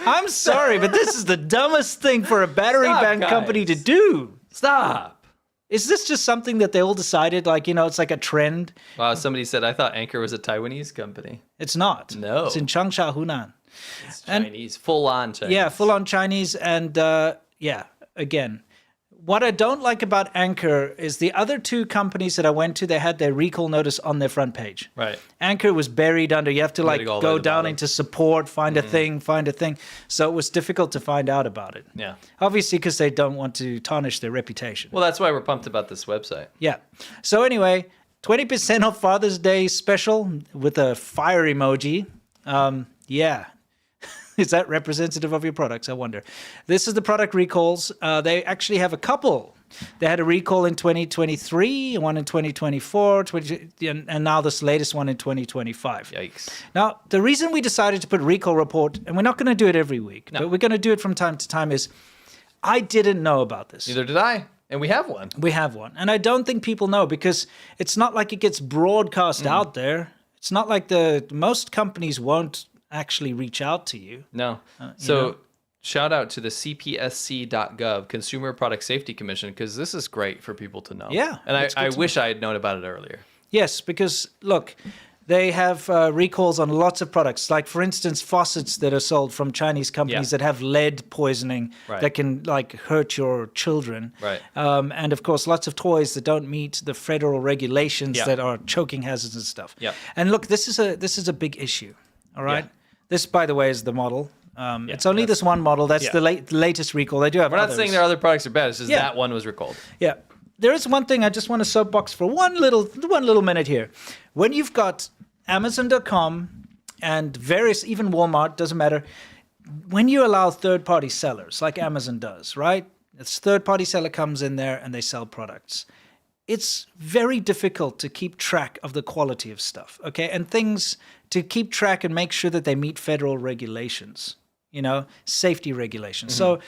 I'm sorry, but this is the dumbest thing for a battery bank company to do. Stop. Is this just something that they all decided, like, it's like a trend? Wow, somebody said, I thought Anker was a Taiwanese company. It's not. No. It's in Changsha, Hunan. It's Chinese, full-on Chinese. Yeah, full-on Chinese. And, again, what I don't like about Anker is the other two companies that I went to, they had their recall notice on their front page. Right. Anker was buried under, you have to go down bottom. into support, find a thing. So it was difficult to find out about it. Yeah. Obviously, because they don't want to tarnish their reputation. Well, that's why we're pumped about this website. Yeah. So anyway, 20% off Father's Day special with a fire emoji. Yeah. Is that representative of your products? I wonder. This is the product recalls. They actually have a couple. They had a recall in 2023, one in 2024, and now this latest one in 2025. Yikes. Now, the reason we decided to put recall report, and we're not going to do it every week, but we're going to do it from time to time, is I didn't know about this. Neither did I. And we have one. We have one. And I don't think people know, because it's not like it gets broadcast out there. It's not like most companies won't actually reach out to you. No. shout out to the CPSC.gov, Consumer Product Safety Commission, because this is great for people to know. Yeah, And it's I good to wish I had known about it earlier. Yes, because look, they have recalls on lots of products. Like, for instance, faucets that are sold from Chinese companies Yeah. that have lead poisoning Right. that can like hurt your children. Right. And of course, lots of toys that don't meet the federal regulations Yeah. that are choking hazards and stuff. Yeah. And look, this is a big issue. All right. Yeah. This, by the way, is the model. It's only this one model. That's yeah. the latest recall. They do have We're not others. saying their other products are bad. It's just Yeah. that one was recalled. Yeah. There is one thing I just want to soapbox for one little minute here. When you've got Amazon.com and various, even Walmart, doesn't matter. When you allow third-party sellers, like Amazon does, right? This third-party seller comes in there and they sell products. It's very difficult to keep track of the quality of stuff, okay? And things to keep track and make sure that they meet federal regulations, safety regulations. So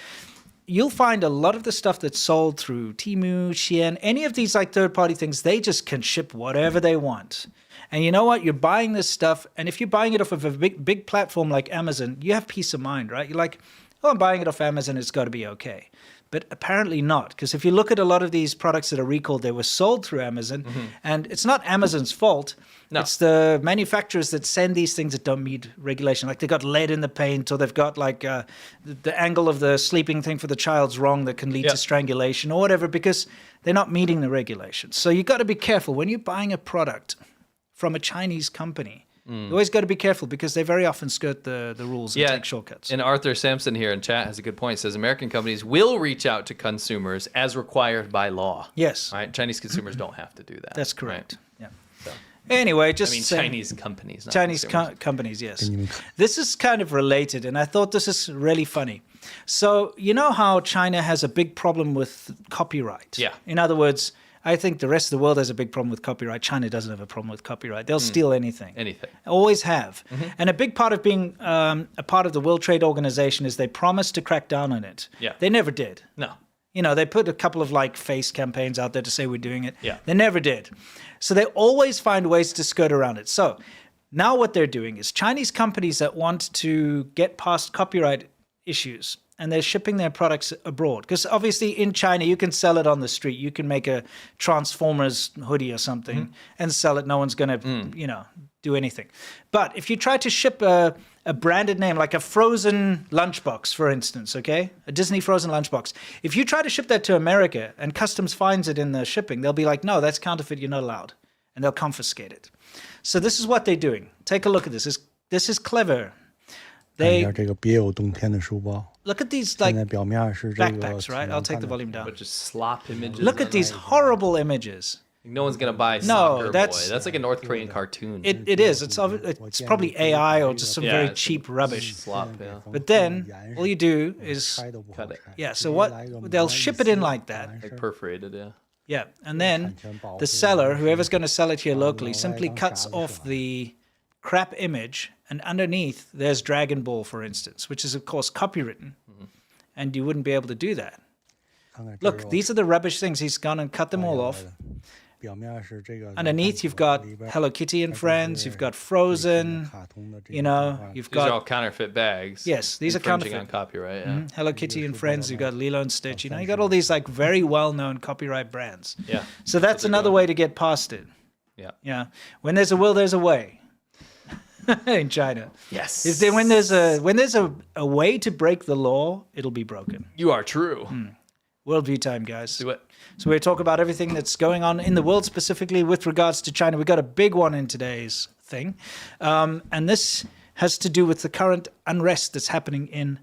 you'll find a lot of the stuff that's sold through Temu, Shein, any of these like third-party things, they just can ship whatever they want. And you know what? You're buying this stuff, and if you're buying it off of a big platform like Amazon, you have peace of mind, right? You're like, oh, I'm buying it off Amazon, it's got to be okay. But apparently not, because if you look at a lot of these products that are recalled, they were sold through Amazon, and it's not Amazon's fault. No. It's the manufacturers that send these things that don't meet regulation. Like they got lead in the paint, or they've got like the angle of the sleeping thing for the child's wrong that can lead to strangulation or whatever, because they're not meeting the regulations. So you got to be careful when you're buying a product from a Chinese company. You always got to be careful because they very often skirt the rules and take shortcuts. And Arthur Sampson here in chat has a good point. He says American companies will reach out to consumers as required by law. Yes. Right? Chinese consumers don't have to do that. That's correct. Right? Yeah. Anyway, just saying- Chinese companies. Not Chinese consumers. companies, yes. This is kind of related, and I thought this is really funny. So, you know how China has a big problem with copyright? Yeah. In other words, I think the rest of the world has a big problem with copyright. China doesn't have a problem with copyright. They'll steal anything. Anything. Always have. And a big part of being a part of the World Trade Organization is they promised to crack down on it. Yeah. They never did. No. They put a couple of like face campaigns out there to say we're doing it. Yeah. They never did. So they always find ways to skirt around it. So now what they're doing is Chinese companies that want to get past copyright issues and they're shipping their products abroad. Because obviously in China, you can sell it on the street. You can make a Transformers hoodie or something and sell it. No one's going to, do anything. But if you try to ship a branded name, like a Frozen lunchbox, for instance, okay? A Disney Frozen lunchbox. If you try to ship that to America and customs finds it in the shipping, they'll be like, no, that's counterfeit. You're not allowed. And they'll confiscate it. So this is what they're doing. Take a look at this. This is clever. 看一下这个别有洞天的书包。 Look at these 现 like 在表面是这个 backpacks, right? I'll take the volume down. But just slop images. Look at these horrible images. No one's going to buy No, Soccer that's- Boy. That's like a North Korean cartoon. It is. It's probably AI or just some very it's cheap rubbish. Slop, yeah. But then all you do is, 拆都不好 cut it. 拆 yeah, so what, they'll ship it in like that. Like perforated, yeah. Yeah. And then the seller, whoever's going to sell it here locally, simply cuts off the crap image. And underneath, there's Dragon Ball, for instance, which is, of course, copywritten. And you wouldn't be able to do that. 看看这 Look, these are the rubbish things. He's gone and cut them all off. 表面是这个 Underneath, you've got Hello Kitty and Friends. You've got Frozen. 卡通的这 You 个 know, 动画 you've These are all got counterfeit bags. Yes, these are infringing counterfeit. on copyright, yeah. Hello Kitty and Friends. You've got Lilo and Stitch. You got all these like very well-known copyright brands. Yeah. So that's they're another doing. way to get past it. Yeah. Yeah. When there's a will, there's a way. In China. Yes. Is there when there's a way to break the law, it'll be broken. You are true. Worldview time, guys. Do it. So we talk about everything that's going on in the world, specifically with regards to China. We've got a big one in today's thing. And this has to do with the current unrest that's happening in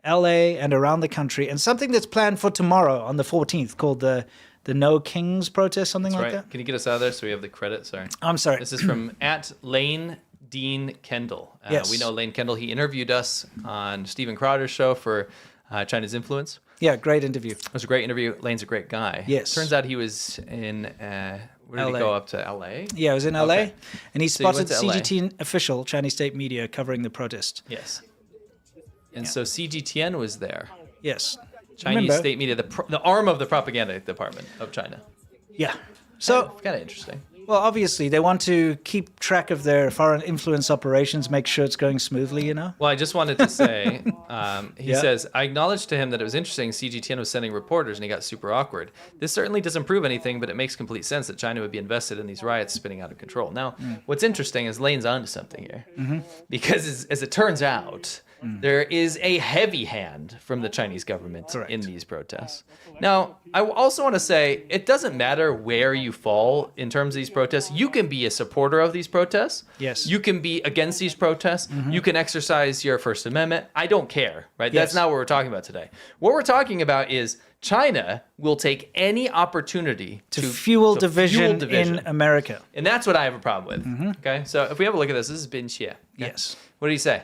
LA and around the country, and something that's planned for tomorrow on the 14th called the No Kings protest, something like Right. that. Can you get us out of there so we have the credit? Sorry. I'm sorry. This is from at Lane Dean Kendall. Yes. We know Lane Kendall. He interviewed us on Steven Crowder's show for China's Influence. Yeah, great interview. It was a great interview. Lane's a great guy. Yes. Turns out he was in, where did LA. he go up to? LA? Yeah, I was in LA, Okay. and he So you spotted went to LA. CGTN official Chinese state media covering the protest. Yes. And so CGTN was there. Yes. Chinese Remember- state media, the arm of the propaganda department of China. Yeah. So Kind of interesting. Well, obviously, they want to keep track of their foreign influence operations, make sure it's going smoothly, you know? Well, I just wanted to say, he Yeah. says, I acknowledged to him that it was interesting CGTN was sending reporters and he got super awkward. This certainly doesn't prove anything, but it makes complete sense that China would be invested in these riots spinning out of control. Now, what's interesting is Lane's onto something here. Because as it turns out, there is a heavy hand from the Chinese government Correct. in these protests. Now, I also want to say, it doesn't matter where you fall in terms of these protests. You can be a supporter of these protests. Yes. You can be against these protests. You can exercise your First Amendment. I don't care, right? That's Yes. not what we're talking about today. What we're talking about is China will take any opportunity To fuel to division in America. And that's what I have a problem with. Okay, so if we have a look at this is Bin Xie. Okay? Yes. What do you say?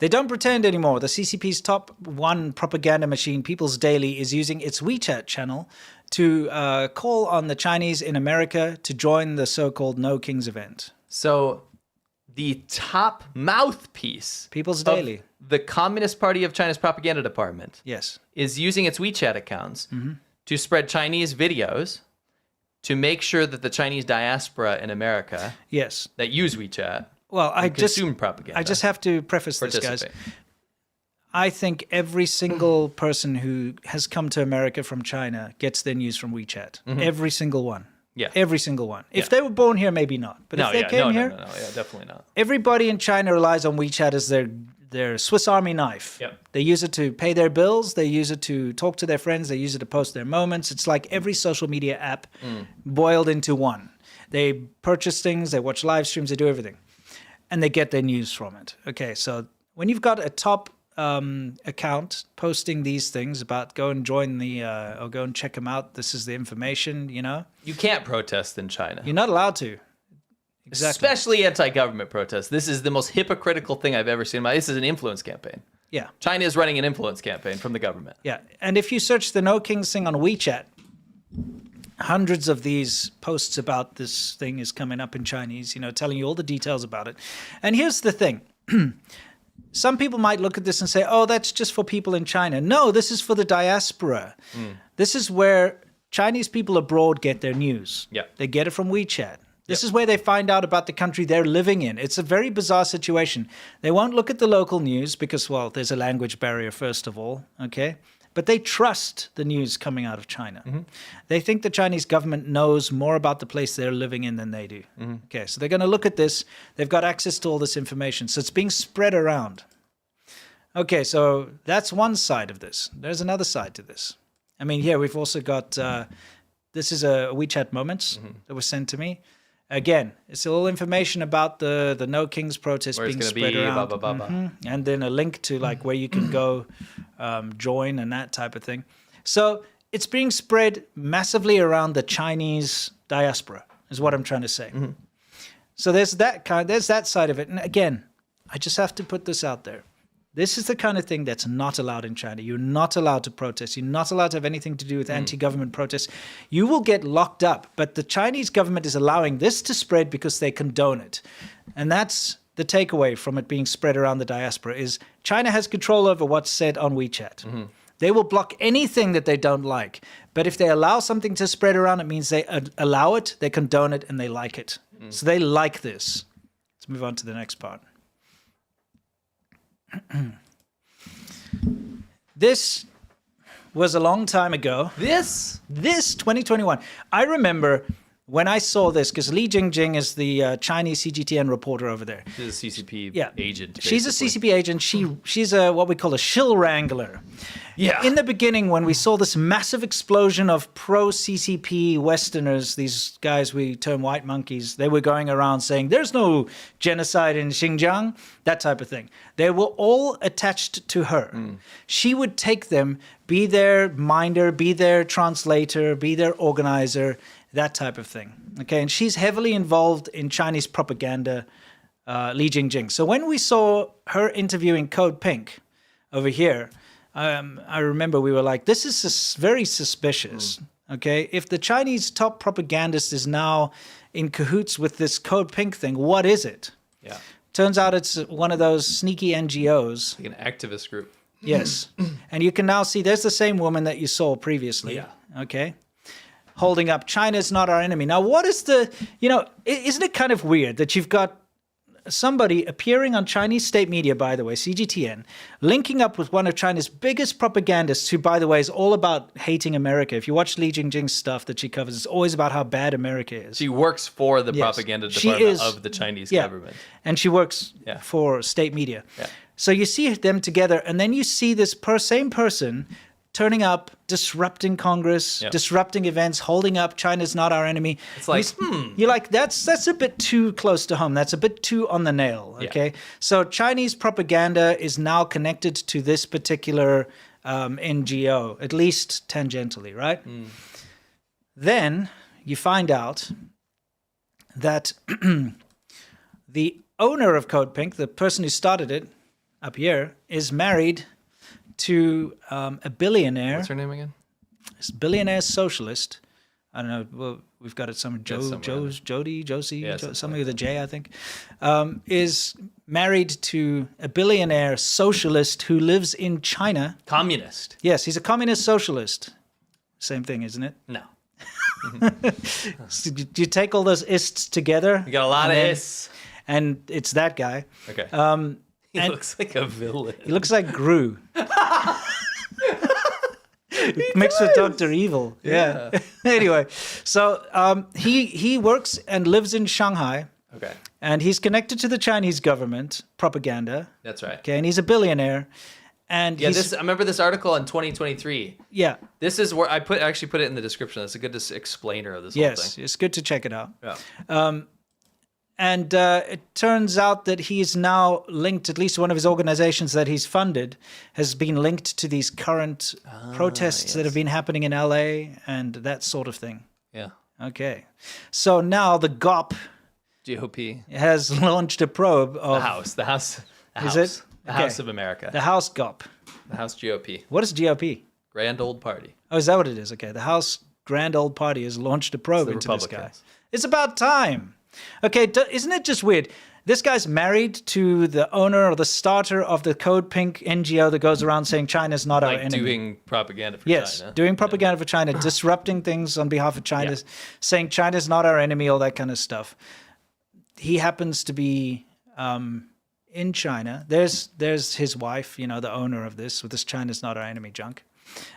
They don't pretend anymore. The CCP's top one propaganda machine, People's Daily, is using its WeChat channel to call on the Chinese in America to join the so-called No Kings event. So the top mouthpiece People's of Daily. the Communist Party of China's propaganda department Yes. is using its WeChat accounts to spread Chinese videos to make sure that the Chinese diaspora in America Yes. that use WeChat Well, I just consume propaganda. I just have to preface this, guys. participate. I think every single person who has come to America from China gets their news from WeChat. Every single one. Yeah. Every single one. If Yeah. they were born here, maybe not. But if they came here, no, yeah, definitely not. everybody in China relies on WeChat as their Swiss Army knife. Yep. They use it to pay their bills. They use it to talk to their friends. They use it to post their moments. It's like every social media app boiled into one. They purchase things. They watch live streams. They do everything. And they get their news from it. Okay, so when you've got a top account posting these things about go and join the, or go and check them out, this is the information, you know, You can't protest in China. you're not allowed to. Exactly. Especially anti-government protests. This is the most hypocritical thing I've ever seen. This is an influence campaign. Yeah. China is running an influence campaign from the government. Yeah, and if you search the No Kings thing on WeChat, hundreds of these posts about this thing is coming up in Chinese, you know, telling you all the details about it. And here's the thing. Some people might look at this and say, oh, that's just for people in China. No, this is for the diaspora. This is where Chinese people abroad get their news. Yeah. They get it from WeChat. This is where they find out about the country they're living in. It's a very bizarre situation. They won't look at the local news because, well, there's a language barrier, first of all, okay? But they trust the news coming out of China. They think the Chinese government knows more about the place they're living in than they do. Okay, so they're going to look at this. They've got access to all this information. So it's being spread around. Okay, so that's one side of this. There's another side to this. I mean, here we've also got, this is a WeChat Moments that was sent to me. Again, it's all information about the No Kings protest Where it's being gonna spread be, around. blah, blah, blah, blah. And then a link to like where you can go join and that type of thing. So it's being spread massively around the Chinese diaspora, is what I'm trying to say. So there's that side of it. And again, I just have to put this out there. This is the kind of thing that's not allowed in China. You're not allowed to protest. You're not allowed to have anything to do with anti-government protests. You will get locked up. But the Chinese government is allowing this to spread because they condone it. And that's the takeaway from it being spread around the diaspora is China has control over what's said on WeChat. They will block anything that they don't like. But if they allow something to spread around, it means they allow it, they condone it, and they like it. So they like this. Let's move on to the next part. This was a long time ago. This 2021. I remember when I saw this, because Li Jingjing is the Chinese CGTN reporter over there. She's a CCP Yeah. agent. She's a basically. CCP agent. She's a what we call a shill wrangler. Yeah. In the beginning, when we saw this massive explosion of pro-CCP Westerners, these guys we term white monkeys, they were going around saying, there's no genocide in Xinjiang, that type of thing. They were all attached to her. She would take them, be their minder, be their translator, be their organizer, that type of thing. Okay, and she's heavily involved in Chinese propaganda, Li Jingjing. So when we saw her interviewing Code Pink over here, I remember we were like, this is very suspicious. Okay, if the Chinese top propagandist is now in cahoots with this Code Pink thing, what is it? Yeah. Turns out it's one of those sneaky NGOs. Like an activist group. Yes. And you can now see there's the same woman that you saw previously. Yeah. Okay. holding up China's not our enemy. Now, what is isn't it kind of weird that you've got somebody appearing on Chinese state media, by the way, CGTN, linking up with one of China's biggest propagandists, who, by the way, is all about hating America. If you watch Li Jingjing's stuff that she covers, it's always about how bad America is. She works for the propaganda department of the Chinese government. And she works for state media. Yeah. So you see them together, and then you see this same person turning up, disrupting Congress, disrupting events, holding up China's not our enemy. It's like, You're like, that's a bit too close to home. That's a bit too on the nail, okay? Yeah. So Chinese propaganda is now connected to this particular NGO, at least tangentially, right? Then you find out that the owner of Code Pink, the person who started it up here, is married to a billionaire. What's her name again? This billionaire socialist. I don't know. Well, we've got it somewhere. Josie, something with a J, I think. Is married to a billionaire socialist who lives in China. Communist. Yes, he's a communist socialist. Same thing, isn't it? No. So do you take all those ists together? You got a lot of ists. And it's that guy. Okay. He looks like a villain. He looks like Gru. Mixed with Dr. Evil. Yeah. Anyway, so he works and lives in Shanghai. Okay. And he's connected to the Chinese government propaganda. That's right. Okay, and he's a billionaire. And I remember this article in 2023. Yeah. This is where I actually put it in the description. That's a good explainer of this whole thing. Yes, it's good to check it out. Yeah. And it turns out that he is now linked, at least one of his organizations that he's funded, has been linked to these current protests that have been happening in LA and that sort of thing. Yeah. Okay. So now the GOP has launched a probe of... The House. Is it? The House of America. The House GOP. The House GOP. What is GOP? Grand Old Party. Oh, is that what it is? Okay. The House Grand Old Party has launched a probe into this guy. It's about time. Okay, isn't it just weird? This guy's married to the owner or the starter of the Code Pink NGO that goes around saying China's not our enemy. Doing propaganda for China. Yes, doing propaganda for China, disrupting things on behalf of China, saying China's not our enemy, all that kind of stuff. He happens to be in China. There's his wife, the owner of this, with this China's not our enemy junk.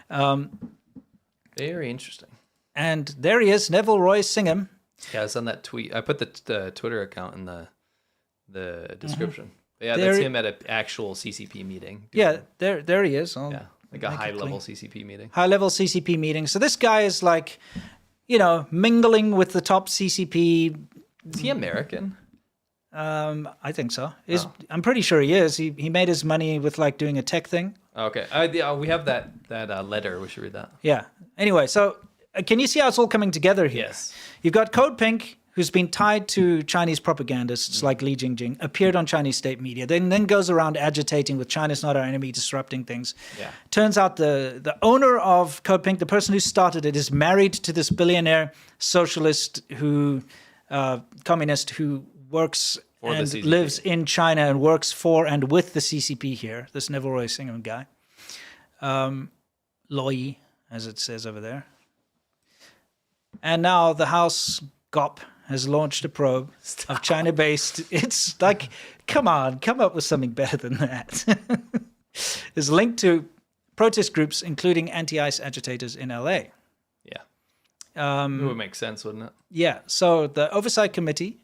Very interesting. And there he is, Neville Roy Singham. Yeah, I was on that tweet. I put the Twitter account in the description. Yeah, that's him at an actual CCP meeting. Yeah, there he is. Like a high-level CCP meeting. High-level CCP meeting. So this guy is like, mingling with the top CCP. Is he American? I think so. I'm pretty sure he is. He made his money with like doing a tech thing. Okay. We have that letter. We should read that. Yeah. Anyway, so can you see how it's all coming together here? Yes. You've got Code Pink, who's been tied to Chinese propagandists like Li Jingjing, appeared on Chinese state media, then goes around agitating with China's not our enemy, disrupting things. Yeah. Turns out the owner of Code Pink, the person who started it, is married to this billionaire socialist communist who works and lives in China and works for and with the CCP here, this Neville Roy Singham guy. Loyi, as it says over there. And now the House GOP has launched a probe of China-based. It's like, come on, come up with something better than that. It's linked to protest groups, including anti-ICE agitators in LA. Yeah. It would make sense, wouldn't it? Yeah. So the Oversight Committee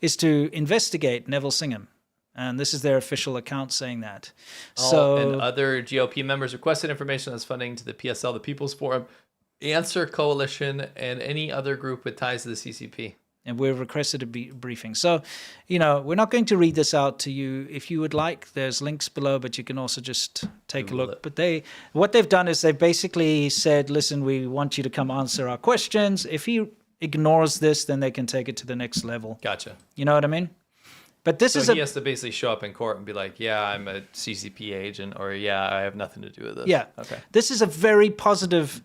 is to investigate Neville Singham. And this is their official account saying that. And other GOP members requested information as funding to the PSL, the People's Forum, Answer Coalition, and any other group with ties to the CCP. And we've requested a briefing. So, we're not going to read this out to you. If you would like, there's links below, but you can also just take a look. But what they've done is they've basically said, listen, we want you to come answer our questions. If he ignores this, then they can take it to the next level. Gotcha. You know what I mean? But he has to basically show up in court and be like, yeah, I'm a CCP agent, or yeah, I have nothing to do with this. Yeah. Okay. This is a very positive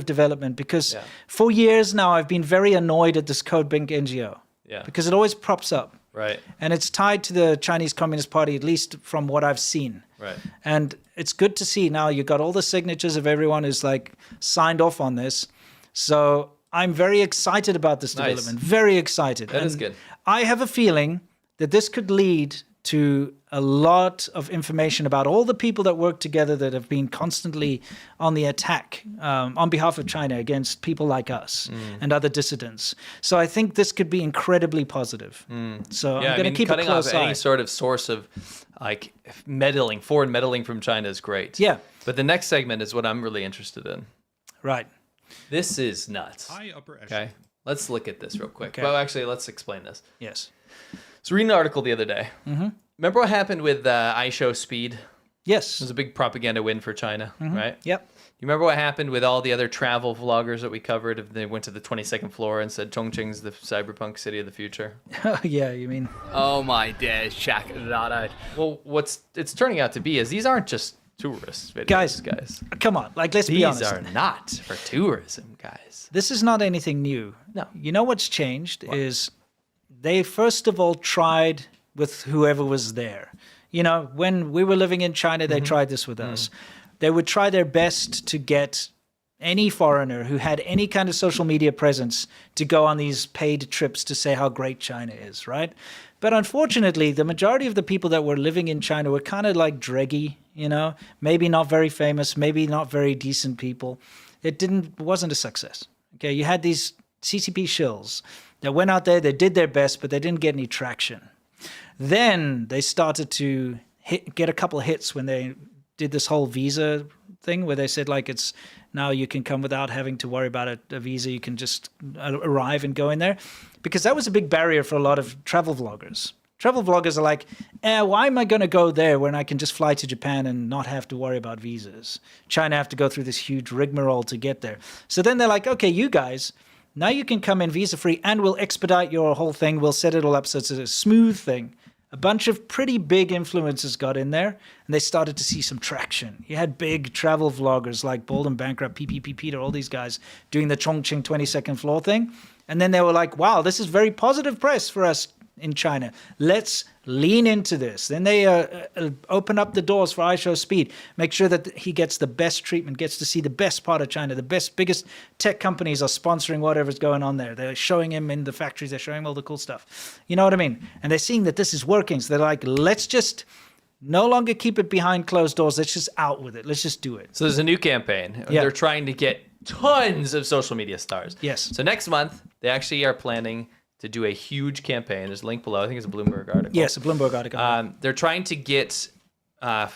development because for years now I've been very annoyed at this Code Pink NGO. Yeah. Because it always props up. Right. And it's tied to the Chinese Communist Party, at least from what I've seen. Right. And it's good to see now you got all the signatures of everyone who's like signed off on this. So I'm very excited about this Nice. development. Very excited. That is good. I have a feeling that this could lead to a lot of information about all the people that work together that have been constantly on the attack on behalf of China against people like us and other dissidents. So I think this could be incredibly positive. So I'm going to keep a cutting off close eye. any sort of source of like meddling, foreign meddling from China is great. Yeah. But the next segment is what I'm really interested in. Right. This is nuts. High upper echelon. Okay. Let's look at this real quick. Okay. Well, actually, let's explain this. Yes. So reading an article the other day. Remember what happened with iShow Speed? It Yes. was a big propaganda win for China, right? Yep. You remember what happened with all the other travel vloggers that we covered? If they went to the 22nd floor and said Chongqing's the cyberpunk city of the future. Yeah, you mean. Oh my days, check that out. Well, it's turning out to be is these aren't just tourist videos, guys. Come on. Like, let's be These honest. are not for tourism, guys. This is not anything new. No. You know what's changed is they first of all tried with whoever was there. You know, when we were living in China, they tried this with us. They would try their best to get any foreigner who had any kind of social media presence to go on these paid trips to say how great China is, right? But unfortunately, the majority of the people that were living in China were kind of like dreggy, you know, maybe not very famous, maybe not very decent people. It wasn't a success. Okay, you had these CCP shills that went out there, they did their best, but they didn't get any traction. Then they started to get a couple of hits when they did this whole visa thing where they said like it's now you can come without having to worry about a visa. You can just arrive and go in there, because that was a big barrier for a lot of travel vloggers. Travel vloggers are like, why am I going to go there when I can just fly to Japan and not have to worry about visas? China have to go through this huge rigmarole to get there. So then they're like, okay, you guys, now you can come in visa-free and we'll expedite your whole thing. We'll set it all up so it's a smooth thing. A bunch of pretty big influencers got in there and they started to see some traction. You had big travel vloggers like Bold and Bankrupt, PPP Peter, all these guys doing the Chongqing 22nd floor thing. And then they were like, wow, this is very positive press for us in China. Let's lean into this. Then they open up the doors for iShow Speed, make sure that he gets the best treatment, gets to see the best part of China. The biggest tech companies are sponsoring whatever's going on there. They're showing him in the factories. They're showing him all the cool stuff. You know what I mean? And they're seeing that this is working. So they're like, let's just no longer keep it behind closed doors. Let's just out with it. Let's just do it. So there's a new campaign. Yeah. They're trying to get tons of social media stars. Yes. So next month, they actually are planning to do a huge campaign. There's a link below. I think it's a Bloomberg article. Yes, a Bloomberg article. They're trying to get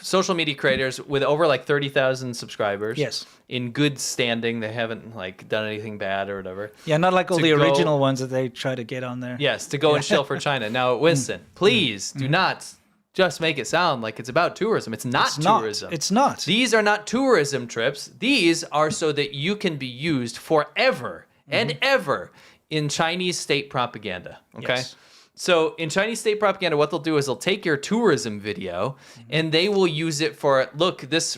social media creators with over like 30,000 subscribers. Yes. In good standing. They haven't like done anything bad or whatever. Yeah, not like all to the go- original ones that they try to get on there. Yes, to go and shill for China. Now, Winston, please do not just make it sound like it's about tourism. It's not tourism. It's not. These are not tourism trips. These are so that you can be used forever and ever in Chinese state propaganda. Okay? Yes. So in Chinese state propaganda, what they'll do is they'll take your tourism video and they will use it for, look, this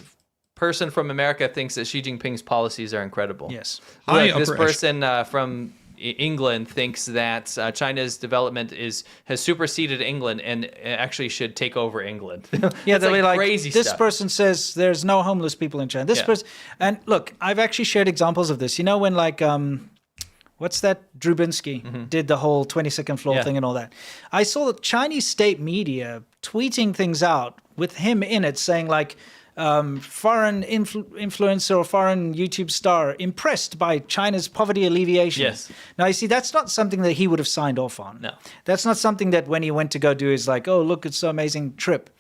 person from America thinks that Xi Jinping's policies are incredible. Yes. Look, this person from England thinks that China's development has superseded England and actually should take over England. Yeah, It's they'll be like, crazy this stuff. person says there's no homeless people in China. This Yeah. person, and look, I've actually shared examples of this. You know, when like, what's that? Drubinsky did the whole 22nd floor Yeah. thing and all that. I saw the Chinese state media tweeting things out with him in it, saying like, foreign influencer or foreign YouTube star impressed by China's poverty alleviation. Yes. Now, you see, that's not something that he would have signed off on. No. That's not something that when he went to go do his like, oh, look, it's so amazing trip.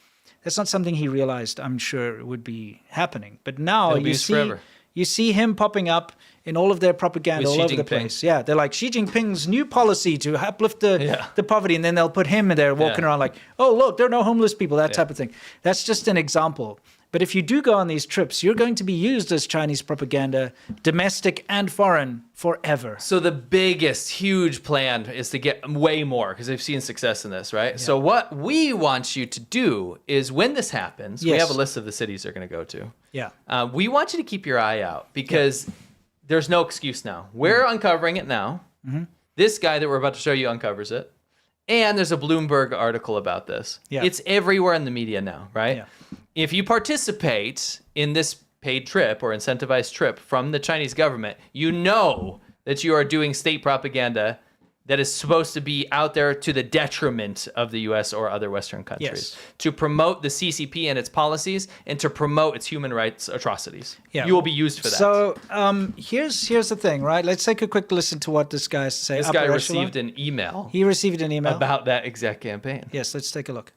That's not something he realized, I'm sure, it would be happening. But now It'll be you used see, forever. you see him popping up in all of their propaganda With all Xi over the Jinping. place. Yeah, they're like Xi Jinping's new policy to uplift the poverty, and then they'll put him in there walking Yeah. around like, oh, look, there are no homeless people, that type of thing. That's just an example. But if you do go on these trips, you're going to be used as Chinese propaganda, domestic and foreign, forever. So the biggest, huge plan is to get way more because they've seen success in this, right? So what we want you to do is when this happens, we Yes. have a list of the cities they're going to go to. Yeah. We want you to keep your eye out because there's no excuse now. We're uncovering it now. This guy that we're about to show you uncovers it. And there's a Bloomberg article about this. Yeah. It's everywhere in the media now, right? Yeah. If you participate in this paid trip or incentivized trip from the Chinese government, you know that you are doing state propaganda that is supposed to be out there to the detriment of the U.S. or other Western countries, to promote the CCP and its policies and to promote its human rights atrocities. Yeah. You will be used for that. So here's the thing, right? Let's take a quick listen to what this guy has to say. This guy received an email. He received an email about that exact campaign. Yes, let's take a look.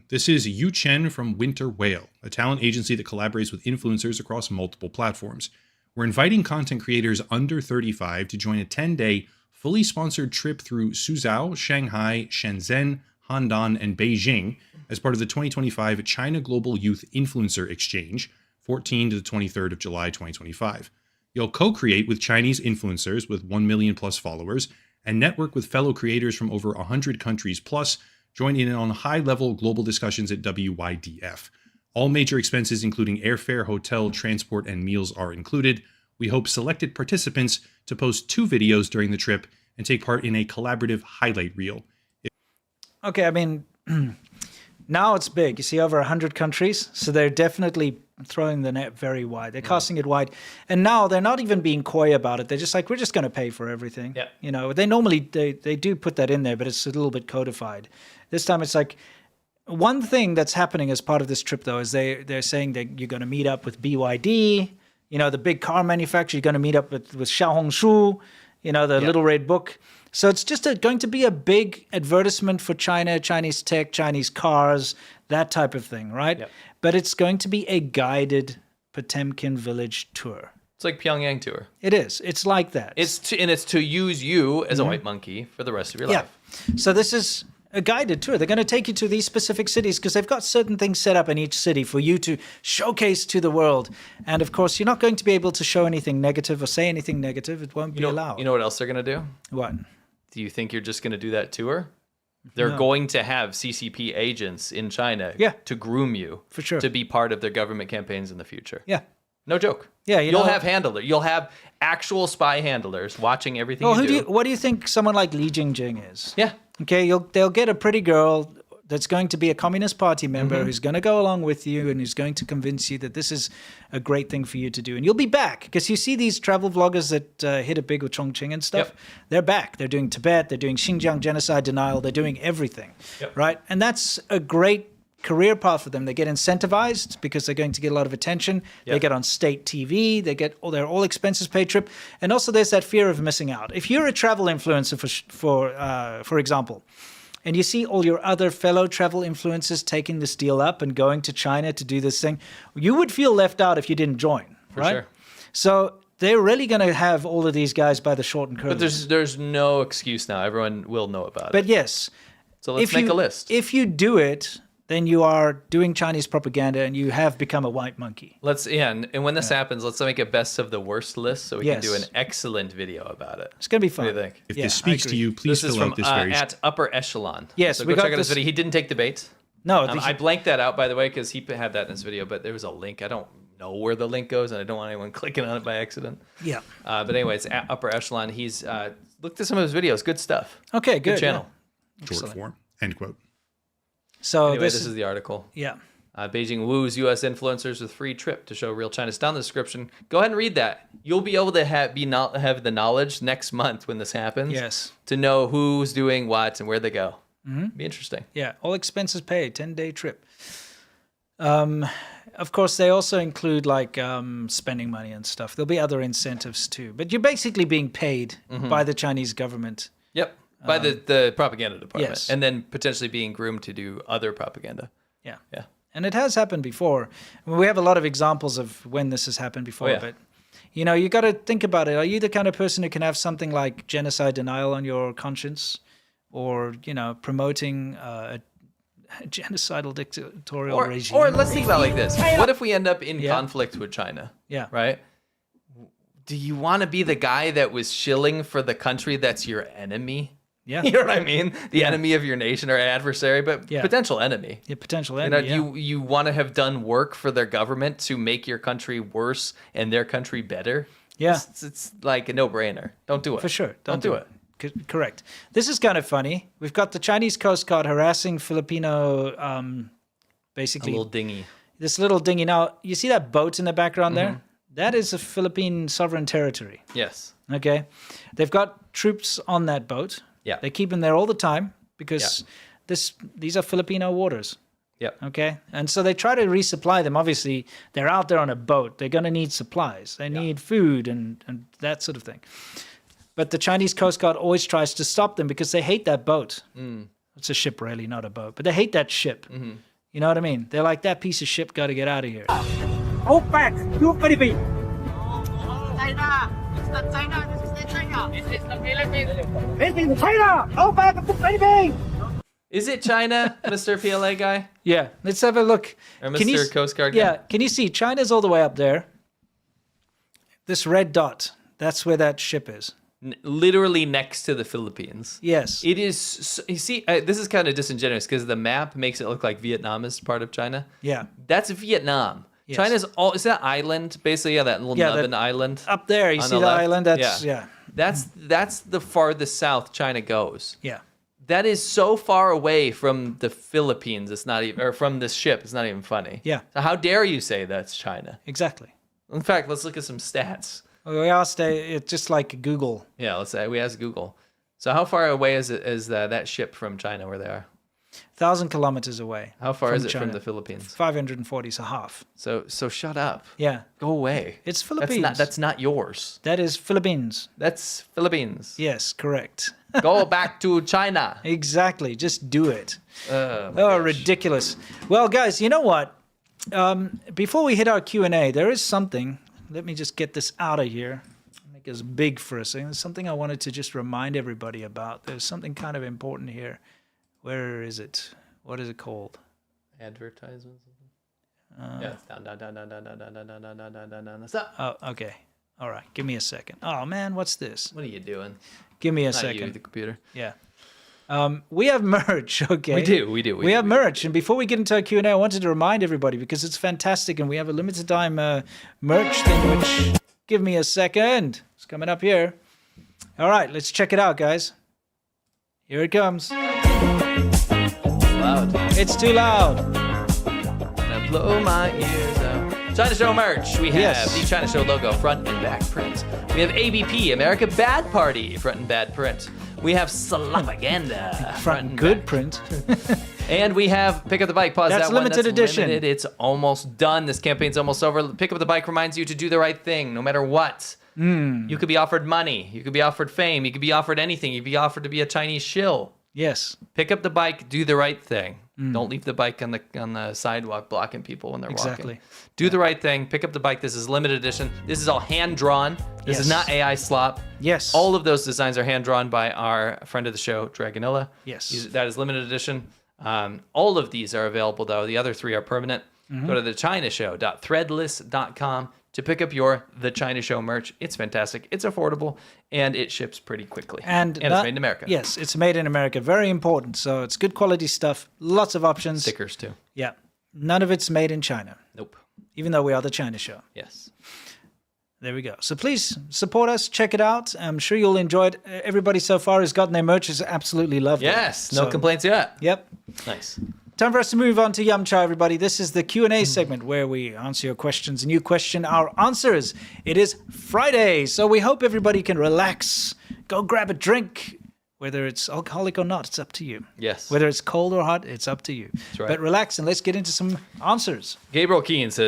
This is Yu Chen from Winter Whale, a talent agency that collaborates with influencers across multiple platforms. We're inviting content creators under 35 to join a 10-day fully sponsored trip through Suzhou, Shanghai, Shenzhen, Handan, and Beijing as part of the 2025 China Global Youth Influencer Exchange, 14 to the 23rd of July 2025. You'll co-create with Chinese influencers with 1 million plus followers and network with fellow creators from over 100 countries plus, join in on high-level global discussions at WYDF. All major expenses including airfare, hotel, transport, and meals are included. We hope selected participants to post 2 videos during the trip and take part in a collaborative highlight reel. Okay, I mean, now it's big. You see over 100 countries, so they're definitely throwing the net very wide. They're casting it wide. And now they're not even being coy about it. They're just like, we're just going to pay for everything. Yeah. You know, they normally, they do put that in there, but it's a little bit codified. This time it's like, one thing that's happening as part of this trip, though, is they're saying that you're going to meet up with BYD, you know, the big car manufacturer. You're going to meet up with Xiaohongshu, you know, the Little Red Book. So it's just going to be a big advertisement for China, Chinese tech, Chinese cars, that type of thing, right? Yep. But it's going to be a guided Potemkin village tour. It's like Pyongyang tour. It is. It's like that. It's to use you as a white monkey for the rest of your life. So this is a guided tour. They're going to take you to these specific cities because they've got certain things set up in each city for you to showcase to the world. And of course, you're not going to be able to show anything negative or say anything negative. It won't be allowed. You know what else they're going to do? What? Do you think you're just going to do that tour? They're going to have CCP agents in China to groom you for sure to be part of their government campaigns in the future. Yeah. No joke. Yeah, you'll have handlers. You'll have actual spy handlers watching everything well, you do. What do you think someone like Li Jingjing is? Yeah. Okay, they'll get a pretty girl that's going to be a Communist Party member who's going to go along with you and who's going to convince you that this is a great thing for you to do. And you'll be back because you see these travel vloggers that hit it big with Chongqing and stuff. Yep. They're back. They're doing Tibet. They're doing Xinjiang genocide denial. They're doing everything, right? And that's a great career path for them. They get incentivized because they're going to get a lot of attention. They get on state TV. They get their all expenses paid trip. And also there's that fear of missing out. If you're a travel influencer, for example, and you see all your other fellow travel influencers taking this deal up and going to China to do this thing, you would feel left out if you didn't join, right? Sure. So they're really going to have all of these guys by the short and curly. But there's no excuse now. Everyone will know about it. But yes. So let's make a list. If you do it, then you are doing Chinese propaganda and you have become a white monkey. And when this happens, let's make a best of the worst list so we can do an excellent video about it. It's going to be fun. What do you think? If this speaks to you, please this fill is out this from very... at Upper Echelon. Yes, so we go got check out his this- video. He didn't take the bait. No. I blanked that out, by the way, because he had that in his video, but there was a link. I don't know where the link goes, and I don't want anyone clicking on it by accident. Yeah. But anyway, it's at Upper Echelon. He's looked at some of his videos. Good stuff. Okay, good. Good channel. Short form. End quote. So Anyway, this is the article. Yeah. Beijing woos U.S. influencers with free trip to show real China. It's down in the description. Go ahead and read that. You'll be able to have the knowledge next month when this happens. Yes. To know who's doing what and where they go. Be interesting. Yeah, all expenses paid, 10-day trip. Of course, they also include like spending money and stuff. There'll be other incentives too. But you're basically being paid by the Chinese government. Yep. By the propaganda department. Yes. And then potentially being groomed to do other propaganda. Yeah. Yeah. And it has happened before. I mean, we have a lot of examples of when this has happened before. Oh, yeah. But, you know, you got to think about it. Are you the kind of person who can have something like genocide denial on your conscience? Or, you know, promoting a genocidal dictatorial regime? Or let's think about it like this. What if we end up in conflict with China? Yeah. Right? Do you want to be the guy that was shilling for the country that's your enemy? Yeah. You know what I mean? The enemy of your nation or adversary, but potential enemy. Yeah, potential You know, enemy, you want to have done work for their government to make your country worse and their country better? Yeah. It's like a no-brainer. Don't do it. For sure. Don't do it. Correct. This is kind of funny. We've got the Chinese Coast Guard harassing Filipino, basically. A little dinghy. This little dinghy. Now, you see that boat in the background there? That is a Philippine sovereign territory. Yes. Okay. They've got troops on that boat. Yeah. They keep them there all the time because these are Filipino waters. Yep. Okay. And so they try to resupply them. Obviously, they're out there on a boat. They're going to need supplies. They need food and that sort of thing. But the Chinese Coast Guard always tries to stop them because they hate that boat. It's a ship, really, not a boat. But they hate that ship. You know what I mean? They're like, that piece of ship got to get out of here. Go back to Philippines. China. It's not China. This is not China. This is the Philippines. This is China. Go back to Philippines. Is it China, Mr. PLA guy? Yeah. Let's have a look. Or Can you Mr. Coast Guard guy? Yeah. Can you see? China's all the way up there. This red dot, that's where that ship is. Literally next to the Philippines. Yes. It is. You see, this is kind of disingenuous because the map makes it look like Vietnam is part of China. Yeah. That's Vietnam. Yes. China's all. Is that island basically? Yeah, that little nubbin island Up there, you on see the left? island? That's, yeah. That's the farthest south China goes. Yeah. That is so far away from the Philippines. It's not even, or from this ship. It's not even funny. Yeah. So how dare you say that's China? Exactly. In fact, let's look at some stats. We asked, it's just like Google. Yeah, let's say we asked Google. So how far away is that ship from China where they are? 1,000 kilometers away. How far from is it China. from the Philippines? 540 is a half. So shut up. Yeah. Go away. It's Philippines. That's not yours. That is Philippines. That's Philippines. Yes, correct. Go back to China. Exactly. Just do it. Oh, Oh, ridiculous. Well, guys, you know what? Before we hit our Q&A, there is something. Let me just get this out of here. Make this big for a second. There's something I wanted to just remind everybody about. There's something kind of important here. Where is it? What is it called? Advertisements. Yeah, it's down. Stop. Oh, okay. All right. Give me a second. Oh, man, what's this? What are you doing? Give me a Not second. you, the computer. Yeah. We have merch, okay? We do. We have merch. And before we get into our Q&A, I wanted to remind everybody, because it's fantastic, and we have a limited time merch thing, which... Give me a second. It's coming up here. All right, let's check it out, guys. Here it comes. Loud. It's too loud. Now blow my ears out. China Show merch. We have the China Show logo, front and back print. We have ABP, America Bad Party, front and bad print. We have Slavaganda, Front and good print. And we have Pick Up the Bike. Pause That's that one. limited edition. Limited. It's almost done. This campaign's almost over. Pick Up the Bike reminds you to do the right thing, no matter what. You could be offered money. You could be offered fame. You could be offered anything. You could be offered to be a Chinese shill. Yes. Pick up the bike. Do the right thing. Don't leave the bike on the sidewalk blocking people when they're walking. Do the right thing. Pick up the bike. This is limited edition. This is all hand drawn. This is not AI slop. Yes. All of those designs are hand drawn by our friend of the show, Dragonilla. Yes. That is limited edition. All of these are available, though. The other three are permanent. Go to thechinashow.threadless.com to pick up your The China Show merch. It's fantastic. It's affordable, and it ships pretty quickly. And it's made in America. Yes, it's made in America. Very important. So it's good quality stuff. Lots of options. Stickers, too. Yeah. None of it's made in China. Nope. Even though we are The China Show. Yes. There we go. So please support us. Check it out. I'm sure you'll enjoy it. Everybody so far who's gotten their merch has absolutely loved it. Yes. No So, complaints yet. Yep. Nice. Time for us to move on to Yum Cha, everybody. This is the Q&A segment where we answer your questions and you question our answers. It is Friday, so we hope everybody can relax, go grab a drink. Whether it's alcoholic or not, it's up to you. Yes. Whether it's cold or hot, it's up to you. That's right. But relax and let's get into some answers. Gabriel Keane says,